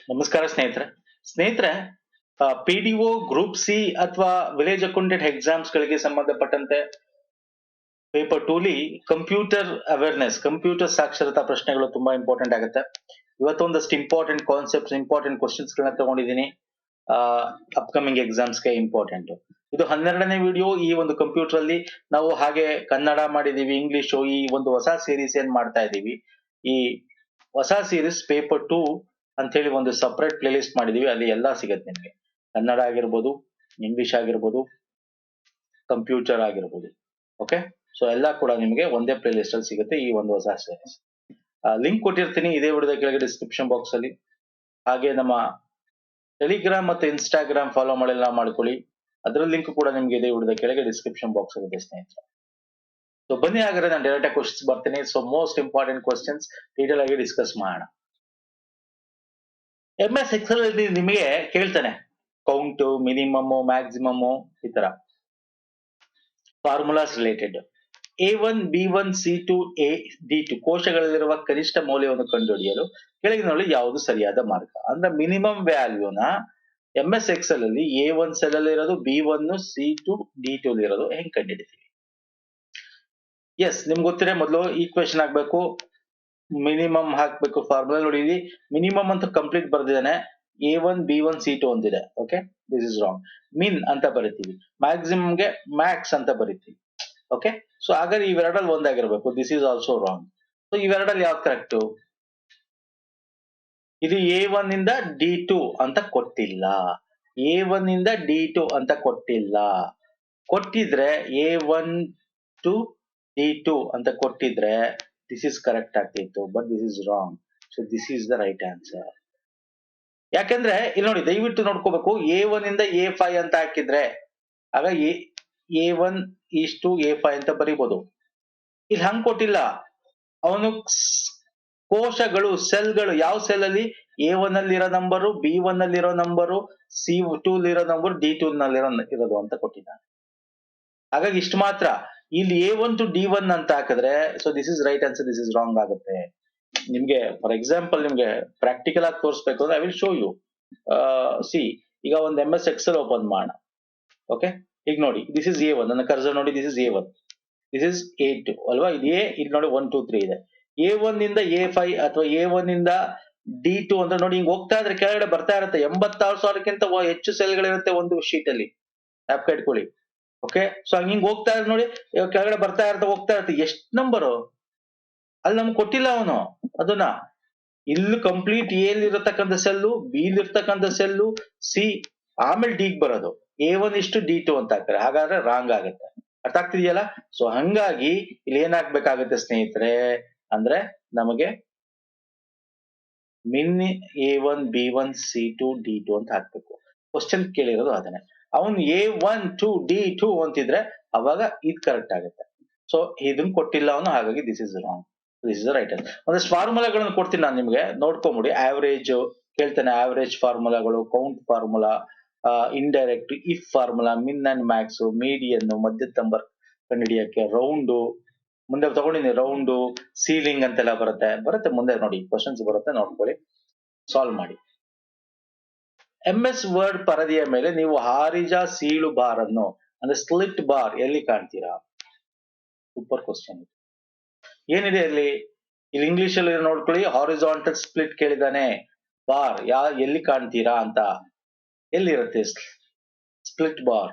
ನಮಸ್ಕಾರ ಸ್ನೇಹಿತರೆ PDO group C ಅಥವಾ ವಿಲೇಜ್ ಅಕೌಂಟೆಂಟ್ ಎಕ್ಸಾಮ್ಸ್ ಗಳಿಗೆ ಸಂಬಂಧಪಟ್ಟಂತೆ ಪೇಪರ್ 2 ಲಿ ಕಂಪ್ಯೂಟರ್ ಅವೇರ್ನೆಸ್ ಕಂಪ್ಯೂಟರ್ ಸಾಕ್ಷರತಾ ಪ್ರಶ್ನೆಗಳು ತುಂಬಾ ಇಂಪಾರ್ಟೆಂಟ್ ಆಗುತ್ತೆ. ಇವತ್ತೊಂದಷ್ಟು ಇಂಪಾರ್ಟೆಂಟ್ ಕಾನ್ಸೆಪ್ಟ್ಸ್ ಇಂಪಾರ್ಟೆಂಟ್ ಕ್ವಶನ್ಸ್ ಗಳನ್ನ ತಗೊಂಡಿದ್ದೀನಿ. ಅಪ್ಕಮಿಂಗ್ ಎಕ್ಸಾಮ್ಸ್ ಗೆ ಇಂಪಾರ್ಟೆಂಟ್. ಇದು 12ನೇ ವಿಡಿಯೋ ಈ ಒಂದು ಕಂಪ್ಯೂಟರ್ ಅಲ್ಲಿ. ನಾವು ಹಾಗೆ ಕನ್ನಡ ಮಾಡಿದೀವಿ, ಇಂಗ್ಲಿಷ್, ಈ ಒಂದು ಹೊಸ ಸೀರೀಸ್ ಏನ್ ಮಾಡ್ತಾ ಇದೀವಿ. ಈ ಹೊಸ ಸೀರೀಸ್ ಪೇಪರ್ 2 ಅಂತ ಹೇಳಿ ಒಂದು ಸಪರೇಟ್ ಪ್ಲೇ ಲಿಸ್ಟ್ ಮಾಡಿದೀವಿ. ಅಲ್ಲಿ ಎಲ್ಲಾ ಸಿಗುತ್ತೆ ನಿಮ್ಗೆ. ಕನ್ನಡ ಆಗಿರ್ಬೋದು, ಇಂಗ್ಲಿಷ್ ಆಗಿರ್ಬೋದು, ಕಂಪ್ಯೂಟರ್ ಆಗಿರ್ಬೋದು. ಓಕೆ, ಸೊ ಎಲ್ಲಾ ಕೂಡ ನಿಮ್ಗೆ ಒಂದೇ ಪ್ಲೇ ಲಿಸ್ಟ್ ಅಲ್ಲಿ ಸಿಗುತ್ತೆ ಈ ಒಂದು ಹೊಸ ಸೀರೀಸ್. ಲಿಂಕ್ ಕೊಟ್ಟಿರ್ತೀನಿ ಇದೇ ವಿಡಿಯೋದ ಕೆಳಗೆ ಡಿಸ್ಕ್ರಿಪ್ಷನ್ ಬಾಕ್ಸ್ ಅಲ್ಲಿ. ಹಾಗೆ ನಮ್ಮ ಟೆಲಿಗ್ರಾಮ್ ಮತ್ತೆ ಇನ್ಸ್ಟಾಗ್ರಾಮ್ ಫಾಲೋ ಮಾಡಿಲ್ಲ ಮಾಡ್ಕೊಳ್ಳಿ. ಅದರ ಲಿಂಕ್ ಕೂಡ ನಿಮ್ಗೆ ಇದೇ ವಿಡಿಯೋದ ಕೆಳಗೆ ಡಿಸ್ಕ್ರಿಪ್ಷನ್ ಬಾಕ್ಸ್ ಅಲ್ಲಿ ಸ್ನೇಹಿತರೆ. ಸೊ ಬನ್ನಿ ಹಾಗಾದ್ರೆ ನಾನು ಡೈರೆಕ್ಟ್ ಕ್ವಶನ್ಸ್ ಬರ್ತೀನಿ. So most important questions detail ಆಗಿ ಡಿಸ್ಕಸ್ ಮಾಡೋಣ. MS ಎಕ್ಸೆಲ್ ಅಲ್ಲಿ ನಿಮಗೆ ಕೇಳ್ತಾನೆ ಕೌಂಟ್, ಮಿನಿಮಮ್, ಮ್ಯಾಕ್ಸಿಮಮ್, ಈ ತರ formulas related. A1 B1 C2 A D2 ಕೋಶಗಳಲ್ಲಿರುವ ಕನಿಷ್ಠ ಮೌಲ್ಯವನ್ನು ಕಂಡುಹಿಡಿಯಲು ಕೆಳಗಿನಲ್ಲಿ ಯಾವುದು ಸರಿಯಾದ ಮಾರ್ಗ. ಅಂದ್ರೆ ಮಿನಿಮಮ್ ವ್ಯಾಲ್ಯೂನ MS ಎಕ್ಸೆಲ್ ಅಲ್ಲಿ A1 ಸೆಲ್ ಅಲ್ಲಿ ಇರೋದು, B1 C2 D2 ಇರೋದು ಹೆಂಗ್ ಕಂಡುಹಿಡಿತೀವಿ? ಎಸ್, ನಿಮ್ಗೆ ಗೊತ್ತಿರೋ ಮೊದಲು ಈಕ್ವೇಶನ್ ಹಾಕ್ಬೇಕು, ಮಿನಿಮಮ್ ಹಾಕ್ಬೇಕು. ಫಾರ್ಮುಲಾ ನೋಡಿ, ಇಲ್ಲಿ ಮಿನಿಮಮ್ ಅಂತ ಕಂಪ್ಲೀಟ್ ಬರ್ದಿದ್ದಾನೆ. A1 B1 C2 ಅಂತಿದೆ. Okay, this is wrong. Min ಅಂತ ಬರಿತೀವಿ, ಮ್ಯಾಕ್ಸಿಮಮ್ಗೆ ಮ್ಯಾಕ್ಸ್ ಅಂತ ಬರಿತೀವಿ. ಓಕೆ, ಸೊ ಹಾಗಾದ್ರೆ ಇವೆರಡಲ್ಲಿ ಒಂದಾಗಿರ್ಬೇಕು. This is also wrong. So ಇವೆರಡಲ್ಲಿ ಯಾವ್ದು ಕರೆಕ್ಟ್? ಇದು A1 ಇಂದ D2 ಅಂತ ಕೊಟ್ಟಿಲ್ಲ. A1 ಇಂದ D2 ಅಂತ ಕೊಟ್ಟಿಲ್ಲ. ಕೊಟ್ಟಿದ್ರೆ A1 to D2 ಅಂತ ಕೊಟ್ಟಿದ್ರೆ ದಿಸ್ ಇಸ್ ಕರೆಕ್ಟ್ ಆಗ್ತಿತ್ತು. But this is wrong. So this is the right answer. ಯಾಕಂದ್ರೆ ಇಲ್ಲಿ ನೋಡಿ, ದಯವಿಟ್ಟು ನೋಡ್ಕೋಬೇಕು. A1 ಇಂದ A5 ಅಂತ ಹಾಕಿದ್ರೆ ಆಗ A1 is to A5 ಅಂತ ಬರೀಬಹುದು. ಇಲ್ಲಿ ಹಂಗ್ ಕೊಟ್ಟಿಲ್ಲ. ಅವನು ಕೋಶಗಳು, ಸೆಲ್ಗಳು, ಯಾವ ಸೆಲ್ ಅಲ್ಲಿ A1 ಅಲ್ಲಿ ಇರೋ ನಂಬರು, B1 ಅಲ್ಲಿ ಇರೋ ನಂಬರು, C2 ಇರೋ ನಂಬರು, D2 ನಲ್ಲಿ ಇರೋದು ಅಂತ ಕೊಟ್ಟಿದ್ದಾನೆ. ಹಾಗಾಗಿ ಇಷ್ಟು ಮಾತ್ರ. ಇಲ್ಲಿ A1 to D1 ಅಂತ ಹಾಕಿದ್ರೆ so this is right answer, this is wrong ಆಗುತ್ತೆ. ನಿಮ್ಗೆ ಫಾರ್ ಎಕ್ಸಾಂಪಲ್ ನಿಮ್ಗೆ ಪ್ರಾಕ್ಟಿಕಲ್ ಆಗಿ ತೋರಿಸ್ಬೇಕು ಅಂದ್ರೆ I will show you. See, ಈಗ ಒಂದು MS ಎಕ್ಸೆಲ್ ಓಪನ್ ಮಾಡೋಣ. ಓಕೆ, ಈಗ ನೋಡಿ, ದಿಸ್ ಇಸ್ A1. ನನ್ನ ಕರ್ಸರ್ ನೋಡಿ, this is A1, this is A2 ಅಲ್ವಾ? ಇದು A, ಇಲ್ಲಿ ನೋಡಿ 1 2 3 ಇದೆ. A1 ಇಂದ A5 ಅಥವಾ A1 ಇಂದ D2 ಅಂತ ನೋಡಿ, ಹಿಂಗ್ ಹೋಗ್ತಾ ಇದ್ರೆ ಕೆಳಗಡೆ ಬರ್ತಾ ಇರುತ್ತೆ. 86,000ಕ್ಕಿಂತ ಹೆಚ್ಚು ಸೆಲ್ಗಳಿರುತ್ತೆ ಒಂದು ಶೀಟ್ ಅಲ್ಲಿ. ಜ್ಞಾಪಕ ಇಟ್ಕೊಳ್ಳಿ. ಓಕೆ, ಸೊ ಹಿಂಗ್ ಹೋಗ್ತಾ ಇದ್ರೆ ನೋಡಿ, ಕೆಳಗಡೆ ಬರ್ತಾ ಇರುತ್ತೆ, ಹೋಗ್ತಾ ಇರುತ್ತೆ. ಎಷ್ಟು ನಂಬರು ಅಲ್ಲಿ ನಮ್ಗೆ ಕೊಟ್ಟಿಲ್ಲ ಅವನು ಅದನ್ನ. ಇಲ್ಲಿ ಕಂಪ್ಲೀಟ್ ಎ ಇರತಕ್ಕಂಥ ಸೆಲ್ಲು, ಬಿ ಇರ್ತಕ್ಕಂಥ ಸೆಲ್ಲು, ಸಿ, ಆಮೇಲೆ ಡಿ ಬರೋದು. A1 ಇಷ್ಟು D2 ಅಂತ ಹಾಕ್ತಾರೆ. ಹಾಗಾದ್ರೆ ರಾಂಗ್ ಆಗುತ್ತೆ. ಅರ್ಥ ಆಗ್ತಿದೆಯಲ್ಲ? ಸೊ ಹಂಗಾಗಿ ಇಲ್ಲಿ ಏನಾಗ್ಬೇಕಾಗುತ್ತೆ ಸ್ನೇಹಿತರೆ ಅಂದ್ರೆ ನಮಗೆ ಮಿನ್ A1 B1 C2 D2 ಅಂತ ಹಾಕ್ಬೇಕು. ಕ್ವಶನ್ ಕೇಳಿರೋದು ಅದನ್ನೇ. ಅವನು A1 2 D2 ಅಂತಿದ್ರೆ ಅವಾಗ ಇದು ಕರೆಕ್ಟ್ ಆಗುತ್ತೆ. ಸೊ ಇದನ್ನ ಕೊಟ್ಟಿಲ್ಲ ಅವನು, ಹಾಗಾಗಿ this is wrong. This is right answer. ಒಂದಷ್ಟು ಫಾರ್ಮುಲಾಗಳನ್ನು ಕೊಡ್ತೀನಿ ನಾನು ನಿಮ್ಗೆ, ನೋಡ್ಕೊಂಬಿಡಿ. ಆವರೇಜ್ ಕೇಳ್ತಾನೆ, ಆವರೇಜ್ ಫಾರ್ಮುಲಾಗಳು, count formula, indirect, if formula, min and max, median, ಮಧ್ಯದ ನಂಬರ್ ಕಂಡುಹಿಡಿಯಕ್ಕೆ, ರೌಂಡು, ಮುಂದೆ ತಗೊಂಡಿನಿ ರೌಂಡು, ಸೀಲಿಂಗ್ ಅಂತೆಲ್ಲ ಬರುತ್ತೆ ಮುಂದೆ ನೋಡಿ, ಕ್ವಶನ್ಸ್ ಬರುತ್ತೆ, ನೋಡ್ಕೊಳ್ಳಿ, ಸಾಲ್ವ್ ಮಾಡಿ. MS ವರ್ಡ್ ಪರದೆಯ ಮೇಲೆ ನೀವು ಹಾರಿಜ ಸೀಳು ಬಾರ್ ಅನ್ನು ಅಂದ್ರೆ ಸ್ಲಿಟ್ ಬಾರ್ ಎಲ್ಲಿ ಕಾಣ್ತೀರಾ? Super question. ಏನಿದೆ ಅಲ್ಲಿ? ಇಲ್ಲಿ ಇಂಗ್ಲಿಷ್ ಅಲ್ಲಿ ನೋಡ್ಕೊಳ್ಳಿ. Horizontal split ಕೇಳಿದಾನೆ. ಬಾರ್ ಎಲ್ಲಿ ಕಾಣ್ತೀರಾ ಅಂತ. ಎಲ್ಲಿರುತ್ತೆ split bar?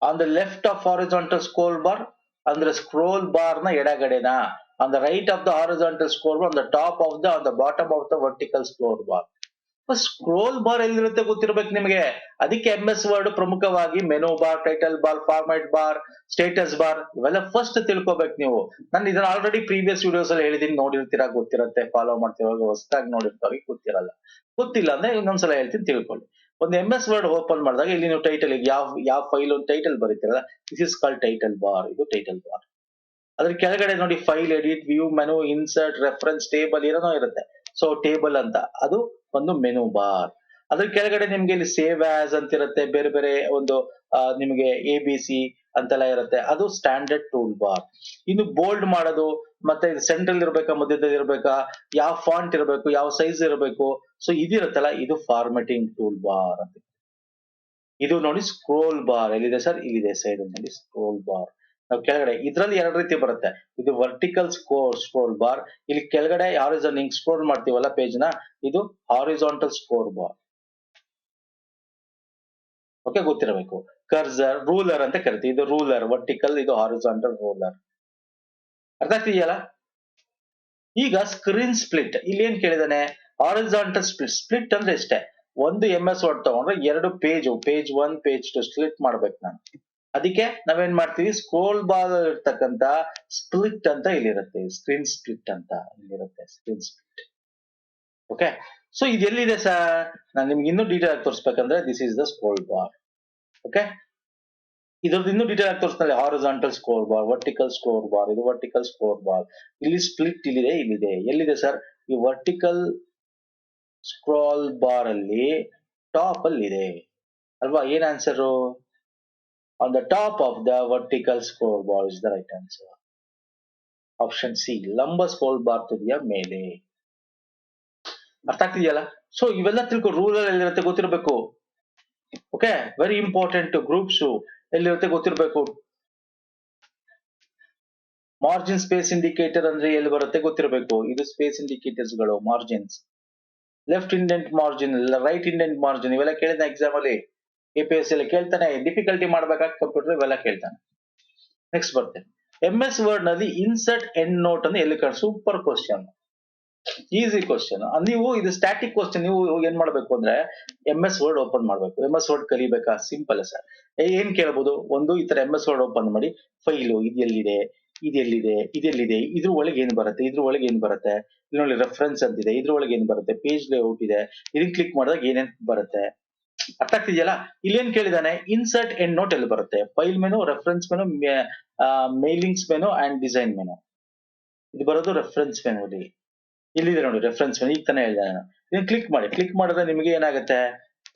On the left of horizontal scroll bar, ಅಂದ್ರೆ ಸ್ಕ್ರೋಲ್ ಬಾರ್ ನ ಎಡಗಡೆನಾ? On the right of the horizontal scroll bar, on the top of the, on the bottom of the vertical scroll bar. Scroll bar ಎಲ್ಲಿರುತ್ತೆ ಗೊತ್ತಿರ್ಬೇಕು ನಿಮಗೆ. ಅದಕ್ಕೆ MS word ಪ್ರಮುಖವಾಗಿ menu bar, title bar, format bar, status bar ಇವೆಲ್ಲ first ತಿಳ್ಕೊಬೇಕು ನೀವು. ನಾನು ಇದನ್ನ ಆಲ್ರೆಡಿ ಪ್ರೀವಿಯಸ್ ವಿಡಿಯೋಸ್ ಅಲ್ಲಿ ಹೇಳಿದೀನಿ, ನೋಡಿರ್ತೀರಾ, ಗೊತ್ತಿರುತ್ತೆ. ಫಾಲೋ ಮಾಡ್ತಿರೋ ಹೊಸದಾಗಿ ನೋಡಿರ್ತೀವಿ, ಗೊತ್ತಿಲ್ಲ ಅಂದ್ರೆ ಇನ್ನೊಂದ್ಸಲ ಹೇಳ್ತೀನಿ, ತಿಳ್ಕೊಳ್ಳಿ. ಒಂದು MS ವರ್ಡ್ ಓಪನ್ ಮಾಡಿದಾಗ ಇಲ್ಲಿ ನೀವು ಟೈಟಲ್, ಯಾವ ಫೈಲ್ ಒಂದು ಟೈಟಲ್ ಬರೀತಿರಲ್ಲ, this is called title bar. ಇದು ಟೈಟಲ್ ಬಾರ್. ಅದ್ರ ಕೆಳಗಡೆ ನೋಡಿ file, edit, view, menu, insert, reference, table ಏನೋ ಇರುತ್ತೆ. ಸೊ ಟೇಬಲ್ ಅಂತ ಅದು ಒಂದು ಮೆನು ಬಾರ್. ಅದ್ರ ಕೆಳಗಡೆ ನಿಮ್ಗೆ ಇಲ್ಲಿ ಸೇವ್ ಆಸ್ ಅಂತ ಇರುತ್ತೆ, ಬೇರೆ ಬೇರೆ ಒಂದು ನಿಮಗೆ ABC ಅಂತೆಲ್ಲ ಇರುತ್ತೆ, ಅದು ಸ್ಟ್ಯಾಂಡರ್ಡ್ ಟೂಲ್ ಬಾರ್. ಇನ್ನು ಬೋಲ್ಡ್ ಮಾಡೋದು, ಮತ್ತೆ ಸೆಂಟ್ರಲ್ ಇರ್ಬೇಕಾ, ಮಧ್ಯದಲ್ಲಿ ಇರ್ಬೇಕಾ, ಯಾವ ಫಾಂಟ್ ಇರಬೇಕು, ಯಾವ ಸೈಜ್ ಇರಬೇಕು. ಸೊ ಇದಿರುತ್ತಲ್ಲ, ಇದು ಫಾರ್ಮೆಟಿಂಗ್ ಟೂಲ್ ಬಾರ್ ಅಂತ. ಇದು ನೋಡಿ ಸ್ಕ್ರೋಲ್ ಬಾರ್ ಎಲ್ಲಿದೆ ಸರ್, ಇಲ್ಲಿದೆ ಸೈಡ್ ನೋಡಿ ಸ್ಕ್ರೋಲ್ ಬಾರ್. ನಾವು ಕೆಳಗಡೆ ಇದ್ರಲ್ಲಿ ಎರಡು ರೀತಿ ಬರುತ್ತೆ. ಇದು ವರ್ಟಿಕಲ್ ಸ್ಕ್ರೋಲ್ ಬಾರ್, ಇಲ್ಲಿ ಕೆಳಗಡೆ ಹಾರಿಜಾನ್ ಹಿಂಗ್ ಸ್ಕ್ರೋಲ್ ಮಾಡ್ತೀವಲ್ಲ ಪೇಜ್ ನ, ಇದು ಹಾರಿಜಾಂಟಲ್ ಸ್ಕ್ರೋಲ್ ಬಾರ್. ಓಕೆ, ಗೊತ್ತಿರಬೇಕು. ಕರ್ಸರ್, ರೂಲರ್ ಅಂತ ಕರಿತೀವಿ. ಇದು ರೂಲರ್ ವರ್ಟಿಕಲ್, ಇದು ಹಾರಿಜಾಂಟಲ್ ರೂಲರ್. ಅರ್ಥ ಆಗ್ತಿದೆಯಲ್ಲ? ಈಗ ಸ್ಕ್ರೀನ್ ಸ್ಪ್ಲಿಟ್ ಇಲ್ಲಿ ಏನ್ ಕೇಳಿದಾನೆ, ಹಾರಿಜಾಂಟಲ್ ಸ್ಪ್ಲಿಟ್. ಸ್ಪ್ಲಿಟ್ ಅಂದ್ರೆ ಇಷ್ಟೇ, ಒಂದು MS ವರ್ಡ್ ತಗೊಂಡ್ರೆ ಎರಡು ಪೇಜ್ 1 ಪೇಜ್ 2 ಸ್ಪ್ಲಿಟ್ ಮಾಡ್ಬೇಕು ನಾನು. ಅದಕ್ಕೆ ನಾವೇನ್ ಮಾಡ್ತೀವಿ, ಸ್ಕ್ರೋಲ್ ಬಾರ್ ಇರ್ತಕ್ಕಂತ ಸ್ಪ್ಲಿಟ್ ಅಂತ ಇಲ್ಲಿರುತ್ತೆ, ಸ್ಕ್ರೀನ್ ಸ್ಪ್ಲಿಟ್ ಅಂತ ಇಲ್ಲಿರುತ್ತೆ, ಸ್ಕ್ರೀನ್ ಸ್ಪ್ಲಿಟ್. ಓಕೆ, ಸೊ ಇದು ಎಲ್ಲಿದೆ ಸರ್, ನಾನು ನಿಮ್ಗೆ ಇನ್ನೂ ಡೀಟೇಲ್ ಆಗಿ ತೋರಿಸ್ಬೇಕಂದ್ರೆ this is the scroll bar. Okay, ಇದ್ರದ್ದು ಇನ್ನೂ ಡೀಟೇಲ್ ಆಗಿ ತೋರಿಸ್ತಾರೆ. Horizontal scroll bar, vertical scroll bar, ಇದು ವರ್ಟಿಕಲ್ ಸ್ಕ್ರೋಲ್ ಬಾರ್. ಇಲ್ಲಿ ಸ್ಪ್ಲಿಟ್ ಇಲ್ಲಿದೆ. ಎಲ್ಲಿದೆ ಸರ್, ಈ ವರ್ಟಿಕಲ್ ಸ್ಕ್ರೋಲ್ ಬಾರ್ ಅಲ್ಲಿ ಟಾಪ್ ಅಲ್ಲಿ ಇದೆ ಅಲ್ವಾ? ಏನ್ answer? On the top of the vertical scroll bar is the right answer. Option C, ಲಂಬ ಸ್ಕ್ರೋಲ್ ಬಾರ್ ತುದಿಯ ಮೇಲೆ. ಅರ್ಥ ಆಗ್ತಿದೆಯಲ್ಲ? ಸೊ ಇವೆಲ್ಲ ತಿಳ್ಕೊ. ರೂರಲ್ ಎಲ್ಲಿರುತ್ತೆ ಗೊತ್ತಿರಬೇಕು. Okay, very important. ಗ್ರೂಪ್ಸ್ ಎಲ್ಲಿರುತ್ತೆ ಗೊತ್ತಿರಬೇಕು. ಮಾರ್ಜಿನ್ ಸ್ಪೇಸ್ ಇಂಡಿಕೇಟರ್ ಅಂದ್ರೆ ಎಲ್ಲಿ ಬರುತ್ತೆ ಗೊತ್ತಿರಬೇಕು. ಇದು ಸ್ಪೇಸ್ ಇಂಡಿಕೇಟರ್ಸ್ ಗಳು, margins. Left indent margin, right indent margin, ಇವೆಲ್ಲ ಕೇಳಿದ ಎಕ್ಸಾಮ್ ಅಲ್ಲಿ, APSC ಅಲ್ಲಿ ಕೇಳ್ತಾನೆ. ಡಿಫಿಕಲ್ಟಿ ಮಾಡ್ಬೇಕಾಗಿ ಕಂಪ್ಯೂಟರ್ ಇವೆಲ್ಲ ಕೇಳ್ತಾನೆ. ನೆಕ್ಸ್ಟ್ ಬರ್ತೇನೆ, MS ವರ್ಡ್ ನಲ್ಲಿ ಇನ್ಸರ್ಟ್ ಎಂಡ್ ನೋಟ್ ಅನ್ನು ಎಲ್ಲಿ ಸೂಪರ್ ಕ್ವಶನ್, ಈಸಿ ಕ್ವಶನ್. ನೀವು ಇದು ಸ್ಟ್ಯಾಟಿಕ್ ಕ್ವಶನ್. ನೀವು ಏನ್ ಮಾಡ್ಬೇಕು ಅಂದ್ರೆ MS ವರ್ಡ್ ಓಪನ್ ಮಾಡ್ಬೇಕು. MS ವರ್ಡ್ ಕಲಿಬೇಕಾ? Simple sir. ಏನ್ ಕೇಳಬಹುದು, ಒಂದು ಈ ತರ MS ವರ್ಡ್ ಓಪನ್ ಮಾಡಿ, ಫೈಲು ಇದೆಲ್ಲಿದೆ, ಇದ್ರ ಒಳಗೆ ಏನ್ ಬರುತ್ತೆ, ಇಲ್ಲಿ ನೋಡಿ ರೆಫರೆನ್ಸ್ ಅಂತಿದೆ, ಇದ್ರ ಒಳಗೆ ಏನ್ ಬರುತ್ತೆ, ಪೇಜ್ ಲೇಔಟ್ ಇದೆ, ಇದನ್ನ ಕ್ಲಿಕ್ ಮಾಡಿದಾಗ ಏನೇನ್ ಬರುತ್ತೆ. ಅರ್ಥ ಆಗ್ತಿದೆಯಲ್ಲ? ಇಲ್ಲೇನ್ ಕೇಳಿದಾನೆ, ಇನ್ಸರ್ಟ್ ಎಂಡ್ ನೋಟ್ ಎಲ್ಲಿ ಬರುತ್ತೆ, file menu, reference menu, mailings menu and design menu. ಇದು ಬರೋದು ರೆಫರೆನ್ಸ್ ಮೆನು. ಇಲ್ಲಿದೆ ನೋಡಿ ರೆಫರೆನ್ಸ್ ಮೆನು. ಈಗ ತಾನೇ ಹೇಳಿದೆ ನಾನು. ಇದನ್ನ ಕ್ಲಿಕ್ ಮಾಡಿದ್ರೆ ನಿಮಗೆ ಏನಾಗುತ್ತೆ,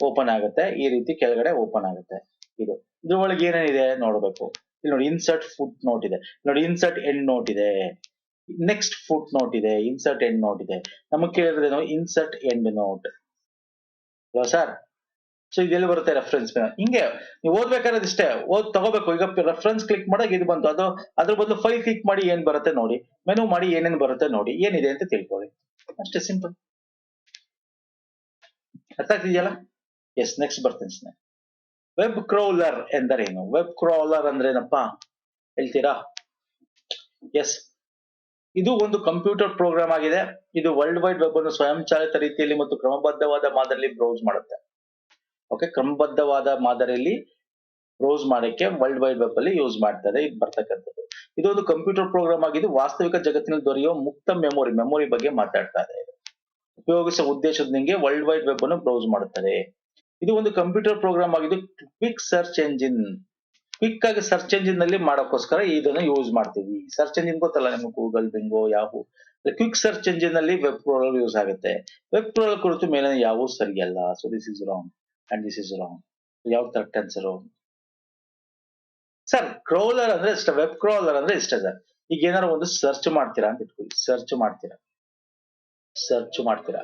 ಓಪನ್ ಆಗುತ್ತೆ. ಈ ರೀತಿ ಕೆಳಗಡೆ ಓಪನ್ ಆಗುತ್ತೆ. ಇದ್ರ ಒಳಗೆ ಏನೇನಿದೆ ನೋಡ್ಬೇಕು. ಇಲ್ಲಿ ನೋಡಿ ಇನ್ಸರ್ಟ್ ಫುಟ್ ನೋಟ್ ಇದೆ, ನೋಡಿ ಇನ್ಸರ್ಟ್ ಎಂಡ್ ನೋಟ್ ಇದೆ, ನೆಕ್ಸ್ಟ್ ಫುಟ್ ನೋಟ್ ಇದೆ, ಇನ್ಸರ್ಟ್ ಎಂಡ್ ನೋಟ್ ಇದೆ. ನಮಗೆ ಕೇಳಿದ್ರೆ insert endnote sir. So ಇದೆಲ್ಲಿ ಬರುತ್ತೆ, ರೆಫರೆನ್ಸ್ ಮೆನು. ಹಿಂಗೆ ನೀವು ಓದ್ಬೇಕಾದ್ರೆ ಇಷ್ಟೇ ತಗೋಬೇಕು. ಈಗ ರೆಫರೆನ್ಸ್ ಕ್ಲಿಕ್ ಮಾಡಾಗ ಇದು ಬಂತು, ಅದು ಅದ್ರ ಬದಲು ಫೈಲ್ ಕ್ಲಿಕ್ ಮಾಡಿ ಏನ್ ಬರುತ್ತೆ ನೋಡಿ, ಮೆನು ಮಾಡಿ ಏನೇನ್ ಬರುತ್ತೆ ನೋಡಿ, ಏನಿದೆ ಅಂತ ತಿಳ್ಕೊಳ್ಳಿ. ಅಷ್ಟೇ ಸಿಂಪಲ್. ಅರ್ಥ ಆಗ್ತಿದೆಯಲ್ಲ? ಎಸ್, ನೆಕ್ಸ್ಟ್ ಬರ್ತೇನೆ. ವೆಬ್ ಕ್ರೌಲರ್ ಎಂದರೇನು? ವೆಬ್ ಕ್ರೌಲರ್ ಅಂದ್ರೆ ಏನಪ್ಪಾ ಹೇಳ್ತೀರಾ? ಎಸ್, ಇದು ಒಂದು ಕಂಪ್ಯೂಟರ್ ಪ್ರೋಗ್ರಾಮ್ ಆಗಿದೆ. ಇದು ವರ್ಲ್ಡ್ ವೈಡ್ ವೆಬ್ ಅನ್ನು ಸ್ವಯಂಚಾಲಿತ ರೀತಿಯಲ್ಲಿ ಮತ್ತು ಕ್ರಮಬದ್ಧವಾದ ಮಾದರಿಯಲ್ಲಿ ಬ್ರೌಸ್ ಮಾಡುತ್ತೆ. ಓಕೆ, ಕ್ರಮಬದ್ಧವಾದ ಮಾದರಿಯಲ್ಲಿ ಬ್ರೌಸ್ ಮಾಡಕ್ಕೆ ವರ್ಲ್ಡ್ ವೈಡ್ ವೆಬ್ ಅಲ್ಲಿ ಯೂಸ್ ಮಾಡ್ತಾರೆ ಬರ್ತಕ್ಕಂಥದ್ದು. ಇದೊಂದು ಕಂಪ್ಯೂಟರ್ ಪ್ರೋಗ್ರಾಮ್ ಆಗಿದ್ದು ವಾಸ್ತವಿಕ ಜಗತ್ತಿನಲ್ಲಿ ದೊರೆಯುವ ಮುಕ್ತ ಮೆಮೊರಿ ಬಗ್ಗೆ ಮಾತಾಡ್ತಾ ಇದೆ. ಉಪಯೋಗಿಸುವ ಉದ್ದೇಶದೊಂದಿಗೆ ವರ್ಲ್ಡ್ ವೈಡ್ ವೆಬ್ ಅನ್ನು ಬ್ರೌಸ್ ಮಾಡುತ್ತದೆ. ಇದು ಒಂದು ಕಂಪ್ಯೂಟರ್ ಪ್ರೋಗ್ರಾಮ್ ಆಗಿದ್ದು ಕ್ವಿಕ್ ಸರ್ಚ್ ಎಂಜಿನ್, ಕ್ವಿಕ್ ಆಗಿ ಸರ್ಚ್ ಎಂಜಿನ್ ನಲ್ಲಿ ಮಾಡೋಕ್ಕೋಸ್ಕರ ಇದನ್ನು ಯೂಸ್ ಮಾಡ್ತೀವಿ. ಸರ್ಚ್ ಎಂಜಿನ್ ಗೊತ್ತಲ್ಲ ನಿಮ್ಗೆ, Google, bingo, Yahoo. Quick search engine ನಲ್ಲಿ ವೆಬ್ ಕ್ರೋಲರ್ ಯೂಸ್ ಆಗುತ್ತೆ. ವೆಬ್ ಕ್ರೋಲರ್ ಕುರಿತು ಮೇಲೆ ಯಾವೂ ಸರಿಯಲ್ಲ. So this is wrong and this is wrong. ಯಾವ್ದು ಕರೆಕ್ಟ್ ಆನ್ಸರ್ ಸರ್? ಕ್ರೋಲರ್ ಅಂದ್ರೆ ಇಷ್ಟ, ವೆಬ್ ಕ್ರೋಲರ್ ಅಂದ್ರೆ ಇಷ್ಟ ಸರ್. ಈಗ ಏನಾದ್ರು ಒಂದು ಸರ್ಚ್ ಮಾಡ್ತೀರಾ ಅಂತ ಇಟ್ಕೊಳ್ಳಿ, ಸರ್ಚ್ ಮಾಡ್ತೀರಾ.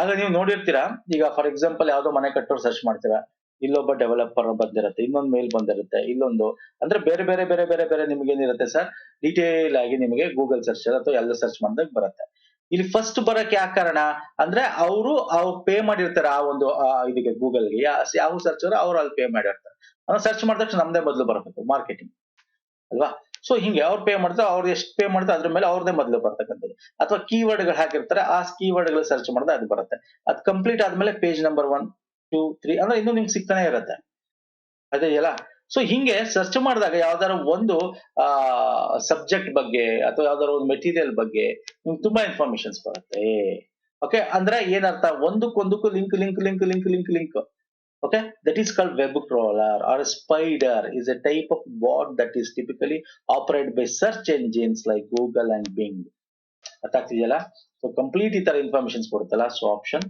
ಆಗ ನೀವು ನೋಡಿರ್ತೀರಾ, ಈಗ ಫಾರ್ ಎಕ್ಸಾಂಪಲ್ ಯಾವ್ದೋ ಮನೆ ಕಟ್ಟೋರು ಸರ್ಚ್ ಮಾಡ್ತೀರಾ, ಇಲ್ಲೊಬ್ಬ ಡೆವಲಪರ್ ಬಂದಿರುತ್ತೆ, ಇನ್ನೊಂದು ಮೇಲ್ ಬಂದಿರುತ್ತೆ, ಇಲ್ಲೊಂದು ಅಂದ್ರೆ ಬೇರೆ ಬೇರೆ ಬೇರೆ ಬೇರೆ ಬೇರೆ ನಿಮ್ಗೆ ಏನಿರುತ್ತೆ ಸರ್, ಡೀಟೇಲ್ ಆಗಿ ನಿಮಗೆ ಗೂಗಲ್ ಸರ್ಚ್ ಅಥವಾ ಎಲ್ಲ ಸರ್ಚ್ ಮಾಡಿದಾಗ ಬರುತ್ತೆ. ಇಲ್ಲಿ ಫಸ್ಟ್ ಬರಕ್ಕೆ ಯಾವ ಕಾರಣ ಅಂದ್ರೆ ಅವ್ರು ಪೇ ಮಾಡಿರ್ತಾರೆ ಆ ಒಂದು ಇದಕ್ಕೆ, ಗೂಗಲ್ಗೆ ಯಾವ ಸರ್ಚ್ ಅವ್ರು ಅಲ್ಲಿ ಪೇ ಮಾಡಿರ್ತಾರೆ. ಸರ್ಚ್ ಮಾಡಿದ ತಕ್ಷಣ ನಮ್ದೇ ಮೊದಲು ಬರಬೇಕು, ಮಾರ್ಕೆಟಿಂಗ್ ಅಲ್ವಾ? ಸೊ ಹಿಂಗೆ ಅವ್ರು ಪೇ ಮಾಡ್ತಾರೆ, ಅವ್ರು ಎಷ್ಟು ಪೇ ಮಾಡ್ತಾರೆ ಅದ್ರ ಮೇಲೆ ಅವ್ರದೇ ಮೊದಲು ಬರ್ತಕ್ಕಂಥದ್ದು. ಅಥವಾ ಕೀವರ್ಡ್ ಗಳು ಹಾಕಿರ್ತಾರೆ, ಆ ಕೀವರ್ಡ್ ಗಳು ಸರ್ಚ್ ಮಾಡಿದ್ರೆ ಅದು ಬರುತ್ತೆ. ಅದು ಕಂಪ್ಲೀಟ್ ಆದ್ಮೇಲೆ ಪೇಜ್ ನಂಬರ್ 1, 2, 3 ಅಂದ್ರೆ ಇನ್ನೂ ನಿಮ್ಗೆ ಸಿಗ್ತಾನೆ ಇರುತ್ತೆ. ಅದೇ ಅಲ್ಲ? ಸೊ ಹಿಂಗೆ ಸರ್ಚ್ ಮಾಡಿದಾಗ ಯಾವ್ದಾದ್ರು ಒಂದು ಸಬ್ಜೆಕ್ಟ್ ಬಗ್ಗೆ ಅಥವಾ ಯಾವ್ದಾದ್ರು ಒಂದು ಮೆಟೀರಿಯಲ್ ಬಗ್ಗೆ ನಿಮ್ಗೆ ತುಂಬಾ ಇನ್ಫಾರ್ಮೇಶನ್ಸ್ ಬರುತ್ತೆ. ಓಕೆ, ಅಂದ್ರೆ ಏನರ್ಥ, ಒಂದಕ್ಕೊಂದಕ್ಕೂ link. Okay, that is called web crawler, or a spider is a type of bot that is typically operated by search engines like Google and Bing. ಅರ್ಥ ಆಗ್ತಿದೆಯಲ್ಲ? ಸೊ ಕಂಪ್ಲೀಟ್ ಈ ತರ informations ಕೊಡುತ್ತಲ್ಲ. So option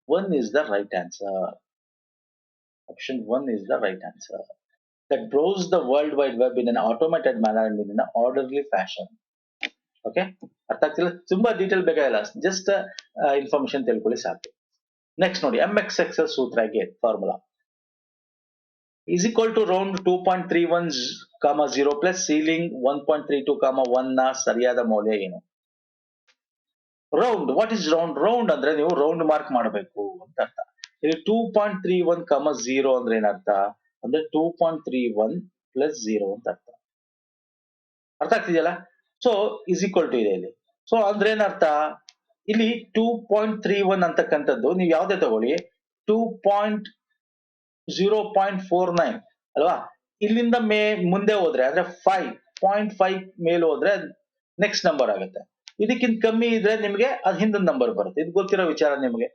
1 is the right answer. Option 1 is the right answer. That browse the world wide web in an automated manner and in an orderly fashion. Okay, ಅರ್ಥ ಆಗ್ತಿಲ್ಲ, ತುಂಬಾ detail ಬೇಕಾಗಿಲ್ಲ, just information ತಿಳ್ಕೊಳ್ಳಿ ಸಾಕು. Next ನೋಡಿ, MXXL ಸೂತ್ರ formula is equal to round 2.31, 0 plus ceiling 1.32, 1 ನ ಸರಿಯಾದ ಮೌಲ್ಯ ಏನು? Round, what is round? Round ಅಂದ್ರೆ ನೀವು ರೌಂಡ್ ಮಾರ್ಕ್ ಮಾಡಬೇಕು ಅಂತ ಅರ್ಥ. ಇಲ್ಲಿ 2.31, 0 ಅಂದ್ರೆ ಏನರ್ಥ? ಅಂದ್ರೆ 2.31 ಪ್ಲಸ್ 0 ಅಂತ ಅರ್ಥ. ಅರ್ಥ ಆಗ್ತಿದೆಯಲ್ಲ? ಸೊ ಇಸ್ ಈಕ್ವಲ್ ಟು ಇದೆ ಇಲ್ಲಿ. ಸೊ ಅಂದ್ರೆ ಏನರ್ಥ? ಇಲ್ಲಿ 2.31 ಅಂತಕ್ಕಂಥದ್ದು ನೀವು ಯಾವ್ದೇ ತಗೊಳ್ಳಿ, 2.0.49 ಅಲ್ವಾ? ಇಲ್ಲಿಂದ ಮುಂದೆ ಹೋದ್ರೆ ಅಂದ್ರೆ 5.5 ಮೇಲೆ ಹೋದ್ರೆ ನೆಕ್ಸ್ಟ್ ನಂಬರ್ ಆಗುತ್ತೆ. ಇದಕ್ಕಿಂತ ಕಮ್ಮಿ ಇದ್ರೆ ನಿಮ್ಗೆ ಅದ್ ಹಿಂದಿನ ನಂಬರ್ ಬರುತ್ತೆ. ಇದು ಗೊತ್ತಿರೋ ವಿಚಾರ ನಿಮ್ಗೆ.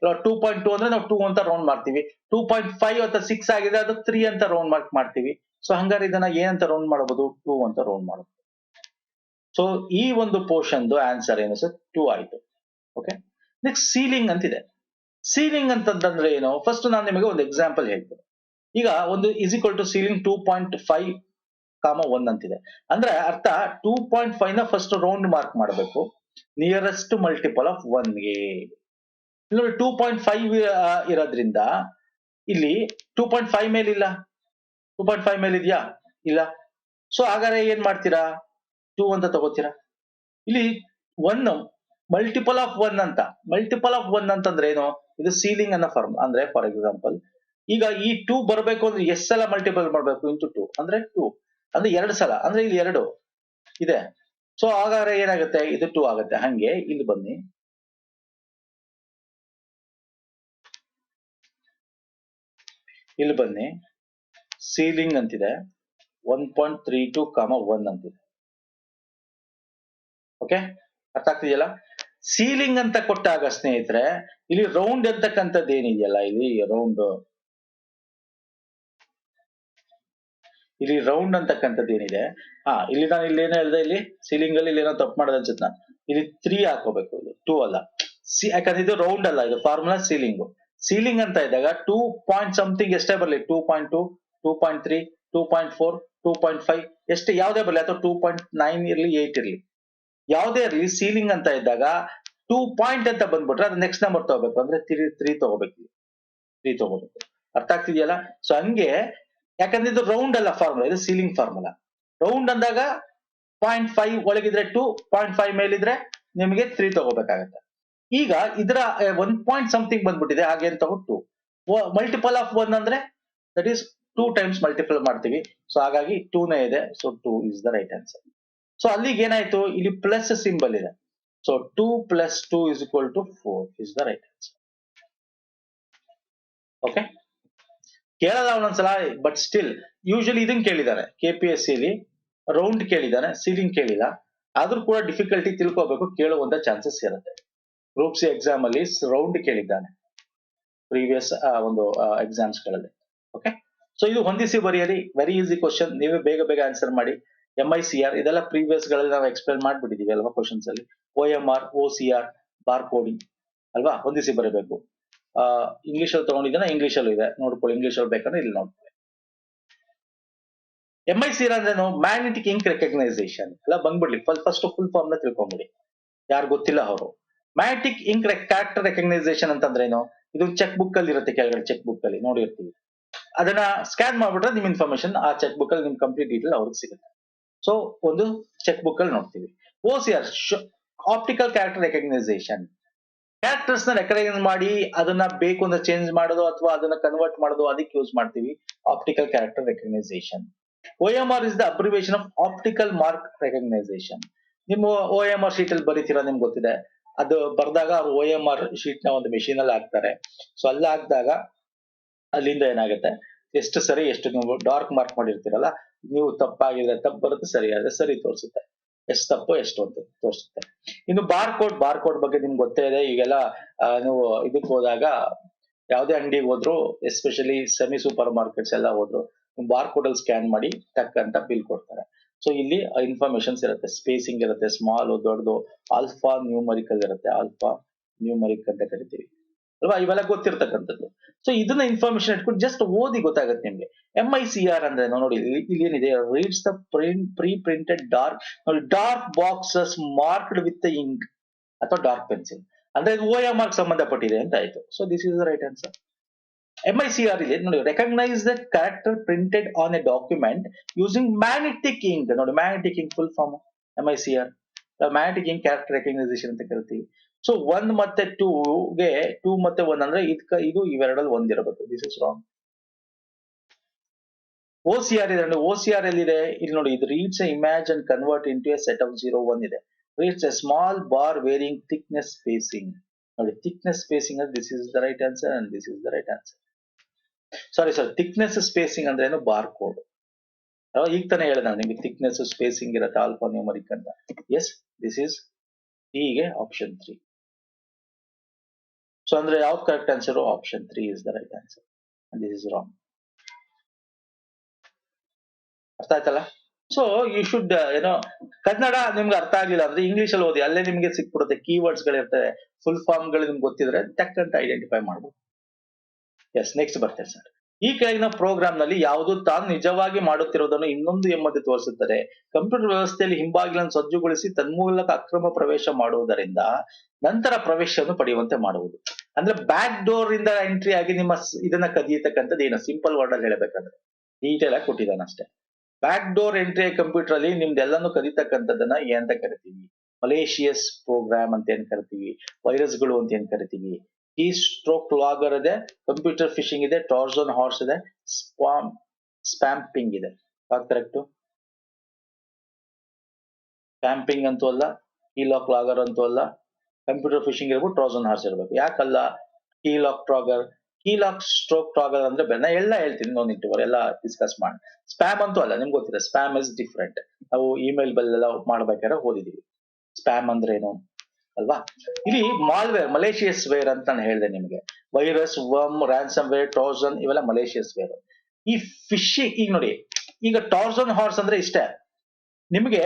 2.2 ಅಂದ್ರೆ ನಾವು 2 ಅಂತ ರೌಂಡ್ ಮಾಡ್ತೀವಿ. 2.5 ಅಥವಾ 6 ಆಗಿದೆ ಅದು 3 ಅಂತ ರೌಂಡ್ ಮಾರ್ಕ್ ಮಾಡ್ತೀವಿ. ಸೊ ಹಂಗಾರೆ ಇದನ್ನ ಏನಂತ ರೌಂಡ್ ಮಾಡಬಹುದು? 2 ಅಂತ ರೌಂಡ್ ಮಾಡಬಹುದು. ಸೊ ಈ ಒಂದು ಪೋರ್ಷನ್ ಆನ್ಸರ್ ಏನು ಸರ್? 2 ಆಯ್ತು. ಓಕೆ, ನೆಕ್ಸ್ಟ್ ಸೀಲಿಂಗ್ ಅಂತಿದೆ. ಸೀಲಿಂಗ್ ಅಂತಂದ್ರೆ ಏನು? ಫಸ್ಟ್ ನಾನು ನಿಮಗೆ ಒಂದು ಎಕ್ಸಾಂಪಲ್ ಹೇಳ್ತೇನೆ. ಈಗ ಒಂದು ಇಸ್ ಈಕ್ವಲ್ ಟು ಸೀಲಿಂಗ್ 2.5, 1 ಅಂತಿದೆ. ಅಂದ್ರೆ ಅರ್ಥ 2.5 ನ ಫಸ್ಟ್ ರೌಂಡ್ ಮಾರ್ಕ್ ಮಾಡಬೇಕು, ನಿಯರೆಸ್ಟ್ ಮಲ್ಟಿಪಲ್ ಆಫ್ 1ಗೆ. ಇಲ್ಲಿ 2.5 ಇರೋದ್ರಿಂದ ಇಲ್ಲಿ 2.5 ಮೇಲೆ ಇಲ್ಲ, 2.5 ಮೇಲೆ ಇದೆಯಾ? ಇಲ್ಲ. ಸೊ ಹಾಗಾದ್ರೆ ಏನ್ ಮಾಡ್ತೀರಾ? 2 ಅಂತ ತಗೋತೀರಾ. ಇಲ್ಲಿ 1 ಮಲ್ಟಿಪಲ್ ಆಫ್ 1 ಅಂತ, ಮಲ್ಟಿಪಲ್ ಆಫ್ 1 ಅಂತಂದ್ರೆ ಏನು? ಇದು ಸೀಲಿಂಗ್ ಅನ್ನೋ ಫಾರ್ಮ್. ಅಂದ್ರೆ ಫಾರ್ ಎಕ್ಸಾಂಪಲ್ ಈಗ ಈ 2 ಬರಬೇಕು ಅಂದ್ರೆ ಎಷ್ಟು ಸಲ ಮಲ್ಟಿಪಲ್ ಮಾಡಬೇಕು? ಇಂಟು 2 ಅಂದ್ರೆ 2 ಅಂದ್ರೆ 2 ಸಲ, ಅಂದ್ರೆ ಇಲ್ಲಿ 2 ಇದೆ. ಸೊ ಹಾಗಾದ್ರೆ ಏನಾಗುತ್ತೆ? ಇದು 2 ಆಗುತ್ತೆ. ಹಂಗೆ ಇಲ್ಲಿ ಬನ್ನಿ, ಇಲ್ಲಿ ಬನ್ನಿ, ಸೀಲಿಂಗ್ ಅಂತಿದೆ 1.32, 1 ಅಂತಿದೆ. ಓಕೆ, ಅರ್ಥ ಆಗ್ತಿದೆಯಲ್ಲ? ಸೀಲಿಂಗ್ ಅಂತ ಕೊಟ್ಟಾಗ ಸ್ನೇಹಿತರೆ, ಇಲ್ಲಿ ರೌಂಡ್ ಅಂತಕ್ಕಂಥದ್ದು ಏನಿದೆಯಲ್ಲ, ಇಲ್ಲಿ ರೌಂಡ್ ಅಂತಕ್ಕಂಥದ್ದು ಏನಿದೆ, ಇಲ್ಲಿ ನಾನು ಇಲ್ಲಿ ಏನೋ ಹೇಳ್ದೆ, ಇಲ್ಲಿ ಸೀಲಿಂಗ್ ಅಲ್ಲಿ ಏನೋ ತಪ್ಪು ಮಾಡೋದು ಅನ್ಸುತ್ತೆ. ನಾನು ಇಲ್ಲಿ 3 ಹಾಕೋಬೇಕು, ಇದು 2 ಅಲ್ಲ. ಯಾಕಂದ್ರೆ ಇದು ರೌಂಡ್ ಅಲ್ಲ, ಇದು ಫಾರ್ಮುಲಾ ಸೀಲಿಂಗ್. ಸೀಲಿಂಗ್ ಅಂತ ಇದ್ದಾಗ 2 ಪಾಯಿಂಟ್ ಸಮಥಿಂಗ್ ಎಷ್ಟೇ ಬರಲಿ, 2.2, 2.3, 2.4, 2.5 ಎಷ್ಟೇ ಯಾವ್ದೇ ಬರಲಿ, ಅಥವಾ 2.9 ಇರ್ಲಿ, 8 ಇರ್ಲಿ, ಯಾವುದೇ ಇರಲಿ, ಸೀಲಿಂಗ್ ಅಂತ ಇದ್ದಾಗ 2 ಪಾಯಿಂಟ್ ಅಂತ ಬಂದ್ಬಿಟ್ರೆ ಅದು ನೆಕ್ಸ್ಟ್ ನಂಬರ್ ತಗೋಬೇಕು. ಅಂದ್ರೆ 3 ತಗೋಬೇಕು, 3 ತಗೋಬೇಕು. ಅರ್ಥ ಆಗ್ತಿದೆಯಲ್ಲ? ಸೊ ಹಂಗೆ, ಯಾಕಂದ್ರೆ ಇದು ರೌಂಡ್ ಅಲ್ಲ ಫಾರ್ಮುಲಾ, ಇದು ಸೀಲಿಂಗ್ ಫಾರ್ಮುಲಾ. ರೌಂಡ್ ಅಂದಾಗ 0.5 ಒಳಗಿದ್ರೆ 2, 0.5 ಮೇಲಿದ್ರೆ ನಿಮಗೆ 3 ತಗೋಬೇಕಾಗತ್ತೆ. ಈಗ ಇದರ 1 ಪಾಯಿಂಟ್ ಸಮಥಿಂಗ್ ಬಂದ್ಬಿಟ್ಟಿದೆ, ಹಾಗೆ ಅಂತ ತಗೊಂಡು 2 ಮಲ್ಟಿಪಲ್ ಆಫ್ 1 ಅಂದ್ರೆ ದಟ್ ಈಸ್ 2 ಟೈಮ್ಸ್ ಮಲ್ಟಿಪಲ್ ಮಾಡ್ತೀವಿ. ಸೊ ಹಾಗಾಗಿ 2 ನೇ ಇದೆ. So 2 is the right answer. So ಅಲ್ಲಿಗೆ ಏನಾಯ್ತು? ಇಲ್ಲಿ ಪ್ಲಸ್ ಸಿಂಬಲ್ ಇದೆ. So 2 + 2 = 4 is the right answer. Okay, ಕೇಳಲ್ಲ ಒಂದೊಂದ್ಸಲ, ಬಟ್ ಸ್ಟಿಲ್ ಯೂಶಲಿ ಇದನ್ನ ಕೇಳಿದ್ದಾರೆ KPSC ಲಿ, ರೌಂಡ್ ಕೇಳಿದಾನೆ, ಸೀಲಿಂಗ್ ಕೇಳಿಲ್ಲ. ಆದ್ರೂ ಕೂಡ ಡಿಫಿಕಲ್ಟಿ ತಿಳ್ಕೋಬೇಕು, ಕೇಳುವಂತ ಚಾನ್ಸಸ್ ಇರುತ್ತೆ. ಗ್ರೂಪ್ ಸಿ ಎಕ್ಸಾಮ್ ಅಲ್ಲಿ ರೌಂಡ್ ಕೇಳಿದ್ದಾನೆ ಪ್ರೀವಿಯಸ್ ಒಂದು ಎಕ್ಸಾಮ್ಸ್ ಗಳಲ್ಲಿ. ಓಕೆ, ಸೊ ಇದು ಹೊಂದಿಸಿ ಬರೆಯಿರಿ, ವೆರಿ ಈಸಿ ಕ್ವಶನ್, ನೀವೇ ಬೇಗ ಬೇಗ ಆನ್ಸರ್ ಮಾಡಿ. MICR ಇದೆಲ್ಲ ಪ್ರೀವಿಯಸ್ ಗಳಲ್ಲಿ ನಾವು ಎಕ್ಸ್ಪ್ಲೇನ್ ಮಾಡ್ಬಿಟ್ಟಿದೀವಿ ಅಲ್ವಾ ಕ್ವಶನ್ಸ್ ಅಲ್ಲಿ. OMR, OCR, ಬಾರ್ ಕೋಡಿಂಗ್ ಅಲ್ವಾ, ಹೊಂದಿಸಿ ಬರಬೇಕು. ಇಂಗ್ಲಿಷ್ ಅಲ್ಲಿ ತಗೊಂಡಿದ್ದಾನೆ, ಇಂಗ್ಲಿಷ್ ಅಲ್ಲೂ ಇದೆ, ನೋಡ್ಕೊಳ್ಳಿ. ಇಂಗ್ಲಿಷ್ ಅಲ್ಲಿ ಬೇಕಂದ್ರೆ ಇಲ್ಲಿ ನೋಡ್ಕೊಳ್ಳಿ. MICR ಅಂದ್ರೆ ಮ್ಯಾಗ್ನೆಟಿಕ್ ಇಂಕ್ ರೆಕಗ್ನೈಸೇಷನ್ ಎಲ್ಲ ಬಂದ್ಬಿಡ್ಲಿ. ಫಸ್ಟ್ ಫುಲ್ ಫಾರ್ಮ್ ನ ತಿಳ್ಕೊಂಬಿಡಿ, ಯಾರು ಗೊತ್ತಿಲ್ಲ ಅವರು. ಮ್ಯಾಗ್ನೆಟಿಕ್ ಇಂಕ್ ಕ್ಯಾರೆಕ್ಟರ್ ರೆಕಗ್ನೈಸೇಷನ್ ಅಂತಂದ್ರೆ ಏನು? ಇದು ಚೆಕ್ ಬುಕ್ ಅಲ್ಲಿ ಇರುತ್ತೆ, ಕೆಳಗಡೆ ಚೆಕ್ ಬುಕ್ ಅಲ್ಲಿ ನೋಡಿರ್ತೀವಿ. ಅದನ್ನ ಸ್ಕ್ಯಾನ್ ಮಾಡ್ಬಿಟ್ರೆ ನಿಮ್ ಇನ್ಫಾರ್ಮೇಶನ್ ಆ ಚೆಕ್ ಬುಕ್ ಅಲ್ಲಿ ನಿಮ್ ಕಂಪ್ಲೀಟ್ ಡೀಟೇಲ್ ಅವ್ರಿಗೆ ಸಿಗುತ್ತೆ. ಸೊ ಒಂದು ಚೆಕ್ ಬುಕ್ ಅಲ್ಲಿ ನೋಡ್ತೀವಿ. OCR optical character recognisation, characters ನ ರೆಕಗ್ನೈಸ್ ಮಾಡಿ ಅದನ್ನ ಬೇಕು ಅಂತ ಚೇಂಜ್ ಮಾಡೋದು ಅಥವಾ ಅದನ್ನ ಕನ್ವರ್ಟ್ ಮಾಡೋದು, ಅದಕ್ಕೆ ಯೂಸ್ ಮಾಡ್ತೀವಿ optical character recognisation. OMR is the abbreviation of optical mark recognisation. ನಿಮ್ಮ OMR ಶೀಟ್ ಅಲ್ಲಿ ಬರೀತೀರಾ, ನಿಮ್ಗೆ ಗೊತ್ತಿದೆ. ಅದು ಬರ್ದಾಗ ಅವ್ರು OMR ಶೀಟ್ ನ ಒಂದು ಮೆಷಿನ್ ಅಲ್ಲಿ ಹಾಕ್ತಾರೆ. ಸೊ ಅಲ್ಲಿ ಹಾಕಿದಾಗ ಅಲ್ಲಿಂದ ಏನಾಗುತ್ತೆ, ಎಷ್ಟು ಸರಿ ಎಷ್ಟು ನೀವು ಡಾರ್ಕ್ ಮಾರ್ಕ್ ಮಾಡಿರ್ತೀರಲ್ಲ, ನೀವು ತಪ್ಪಾಗಿದ್ರೆ ತಪ್ಪು ಬರುತ್ತೆ, ಸರಿ ಆದ್ರೆ ಸರಿ ತೋರಿಸುತ್ತೆ, ಎಷ್ಟು ತಪ್ಪು ಎಷ್ಟು ಅಂತ ತೋರಿಸುತ್ತೆ. ಇನ್ನು ಬಾರ್ ಕೋಡ್ ಬಗ್ಗೆ ನಿಮ್ಗೆ ಗೊತ್ತೇ ಇದೆ. ಈಗೆಲ್ಲ ನೀವು ಇದಕ್ಕೆ ಹೋದಾಗ, ಯಾವುದೇ ಅಂಗಡಿಗೆ ಹೋದ್ರು, ಎಸ್ಪೆಷಲಿ ಸೆಮಿ ಸೂಪರ್ ಮಾರ್ಕೆಟ್ಸ್ ಎಲ್ಲ ಹೋದ್ರು, ಬಾರ್ ಕೋಡ್ ಅಲ್ಲಿ ಸ್ಕ್ಯಾನ್ ಮಾಡಿ ಟಕ್ ಅಂತ ಬಿಲ್ ಕೊಡ್ತಾರೆ. ಸೊ ಇಲ್ಲಿ ಇನ್ಫಾರ್ಮೇಶನ್ಸ್ ಇರುತ್ತೆ, ಸ್ಪೇಸಿಂಗ್ ಇರುತ್ತೆ, ಸ್ಮಾಲ್ ದೊಡ್ಡದು, ಆಲ್ಫಾ ನ್ಯೂಮರಿಕಲ್ ಇರುತ್ತೆ, ಆಲ್ಫಾ ನ್ಯೂಮರಿಕ್ ಅಂತ ಕರಿತೀವಿ ಅಲ್ವಾ, ಇವೆಲ್ಲ ಗೊತ್ತಿರ್ತಕ್ಕಂಥದ್ದು. ಸೊ ಇದನ್ನ ಇನ್ಫಾರ್ಮೇಶನ್ ಇಟ್ಕೊಂಡು ಜಸ್ಟ್ ಓದಿ ಗೊತ್ತಾಗುತ್ತೆ ನಿಮ್ಗೆ. MICR ಅಂದ್ರೆ ನೋಡಿ ಇಲ್ಲಿ ಏನಿದೆ, reads the pre printed dark, ನೋಡಿ dark boxes marked with ink ಅಥವಾ ಡಾರ್ಕ್ ಪೆನ್ಸಿಲ್, ಅಂದ್ರೆ ಇದು OMR ಸಂಬಂಧಪಟ್ಟಿದೆ ಅಂತ ಆಯ್ತು. So this is the right answer. MICR ಇದೆ ನೋಡಿ, recognise the character printed on a document using magnetic ink. ನೋಡಿ magnetic ink full form MICR, magnetic ink character recognition ಅಂತ ಕರಿತೀವಿ. ಸೊ 1 ಮತ್ತೆ 2 ಗೆ 2 ಮತ್ತೆ 1 ಅಂದ್ರೆ ಇದು ಇವೆರಡಲ್ಲಿ ಒಂದಿರಬೇಕು. This is wrong. OCR ಇದೆ ನೋಡಿ, OCR ಎಲ್ಲಿದೆ ಇಲ್ಲಿ ನೋಡಿ, ಇದು reads a image and convert into a set of 0 1 ಇದೆ. Reads a small bar varying thickness spacing. ನೋಡಿ thickness spacing, this is the right answer and this is the right answer. Sorry thickness spacing ಅಂದ್ರೆ ಏನು, bar code. ಈಗ ತಾನೇ ಹೇಳಿದೆ ನಾನು ನಿಮಗೆ, thickness spacing ಇರುತ್ತೆ ಆಲ್ಫಾ ನ್ಯೂಮರಿಕ್ ಅಂತ. ಎಸ್, ದಿಸ್ ಇಸ್ ಹೀಗೆ ಆಪ್ಷನ್ 3. ಸೊ ಅಂದ್ರೆ ಯಾವ್ದು correct answer, option 3 is the right answer and this is wrong. ಅರ್ಥ ಆಯ್ತಲ್ಲ? ಸೊ ಯು ಶುಡ್ ಕನ್ನಡ ನಿಮ್ಗೆ ಅರ್ಥ ಆಗ್ಲಿಲ್ಲ ಅಂದ್ರೆ ಇಂಗ್ಲಿಷ್ ಅಲ್ಲಿ ಓದಿ, ಅಲ್ಲೇ ನಿಮ್ಗೆ ಸಿಕ್ಬಿಡುತ್ತೆ. ಕೀವರ್ಡ್ಸ್ ಗಳಿರ್ತವೆ, ಫುಲ್ ಫಾರ್ಮ್ ಗಳು ನಿಮ್ಗೆ ಗೊತ್ತಿದ್ರೆ ತಕ್ಕಂತ ಐಡೆಂಟಿಫೈ ಮಾಡ್ಬೋದು. ಎಸ್, ನೆಕ್ಸ್ಟ್ ಬರ್ತೇನೆ ಸರ್. ಈ ಕೆಳಗಿನ ಪ್ರೋಗ್ರಾಮ್ ನಲ್ಲಿ ಯಾವುದು ತಾನು ನಿಜವಾಗಿ ಮಾಡುತ್ತಿರುವುದನ್ನು ಇನ್ನೊಂದು ಎಂಬಂತೆ ತೋರಿಸುತ್ತದೆ. ಕಂಪ್ಯೂಟರ್ ವ್ಯವಸ್ಥೆಯಲ್ಲಿ ಹಿಂಬಾಗಿಲನ್ನು ಸಜ್ಜುಗೊಳಿಸಿ ತನ್ಮೂಲಕ ಅಕ್ರಮ ಪ್ರವೇಶ ಮಾಡುವುದರಿಂದ ನಂತರ ಪ್ರವೇಶವನ್ನು ಪಡೆಯುವಂತೆ ಮಾಡುವುದು. ಅಂದ್ರೆ ಬ್ಯಾಕ್ ಡೋರ್ ಇಂದ ಎಂಟ್ರಿ ಆಗಿ ನಿಮ್ಮ ಇದನ್ನ ಕದಿಯತಕ್ಕಂಥದ್ದು ಏನು, ಸಿಂಪಲ್ ವರ್ಡ್ ಅಲ್ಲಿ ಹೇಳ್ಬೇಕಂದ್ರೆ ಡೀಟೇಲ್ ಆಗಿ ಕೊಟ್ಟಿದ್ದಾನೆ ಅಷ್ಟೇ. ಬ್ಯಾಕ್ ಡೋರ್ ಎಂಟ್ರಿ ಕಂಪ್ಯೂಟರ್ ಅಲ್ಲಿ ನಿಮ್ದೆಲ್ಲಾನು ಕದಿತಕ್ಕಂಥದ್ದನ್ನ ಏನಂತ ಕರಿತೀವಿ, ಮಲೇಷಿಯಸ್ ಪ್ರೋಗ್ರಾಮ್ ಅಂತ ಏನ್ ಕರಿತೀವಿ, ವೈರಸ್ಗಳು ಅಂತ ಏನ್ ಕರಿತೀವಿ. ಕೀ ಸ್ಟ್ರೋಕ್ ಲಾಗರ್ ಇದೆ, ಕಂಪ್ಯೂಟರ್ ಫಿಶಿಂಗ್ ಇದೆ, ಟ್ರಾಜನ್ ಹಾರ್ಸ್ ಇದೆ, ಸ್ಪ್ಯಾಂಪಿಂಗ್ ಇದೆ. ಕರೆಕ್ಟ್? ಸ್ಪ್ಯಾಂಪಿಂಗ್ ಅಂತೂ ಅಲ್ಲ, ಕೀ ಲಾಕ್ ಲಾಗರ್ ಅಂತೂ ಅಲ್ಲ, ಕಂಪ್ಯೂಟರ್ ಫಿಶಿಂಗ್ ಇರ್ಬೇಕು, ಟ್ರಾಜನ್ ಹಾರ್ಸ್ ಇರ್ಬೇಕು. ಯಾಕಲ್ಲ? ಕೀ ಲಾಕ್ ಸ್ಟ್ರೋಕ್ ಟ್ರಾಗರ್ ಅಂದ್ರೆ ಬೇಡ, ಎಲ್ಲ ಹೇಳ್ತೀನಿ, ಎಲ್ಲ ಡಿಸ್ಕಸ್ ಮಾಡಿ. ಸ್ಪ್ಯಾಮ್ ಅಂತೂ ಅಲ್ಲ, ನಿಮ್ಗೆ ಗೊತ್ತಿದೆ, ಸ್ಪ್ಯಾಮ್ ಇಸ್ ಡಿಫ್ರೆಂಟ್. ನಾವು ಇಮೇಲ್ ಬೆಲ್ಲ ಮಾಡ್ಬೇಕಾದ್ರೆ ಓದಿದೀವಿ ಸ್ಪ್ಯಾಮ್ ಅಂದ್ರೆ ಏನು ಅಲ್ವಾ. ಇಲ್ಲಿ ಮಾಲ್ವೇರ್, ಮಲೇಷಿಯಸ್ ವೇರ್ ಅಂತ ನಾನು ಹೇಳಿದೆ ನಿಮಗೆ. ವೈರಸ್, ವರ್ಮ್, ರ್ಯಾನ್ಸಮ್ ವೇರ್, ಟ್ರಾಜನ್ ಇವೆಲ್ಲ ಮಲೇಷಿಯಸ್ ವೇರ್. ಈ ಫಿಶಿಂಗ್, ಈಗ ನೋಡಿ, ಈಗ ಟ್ರಾಜನ್ ಹಾರ್ಸ್ ಅಂದ್ರೆ ಇಷ್ಟೇ, ನಿಮಗೆ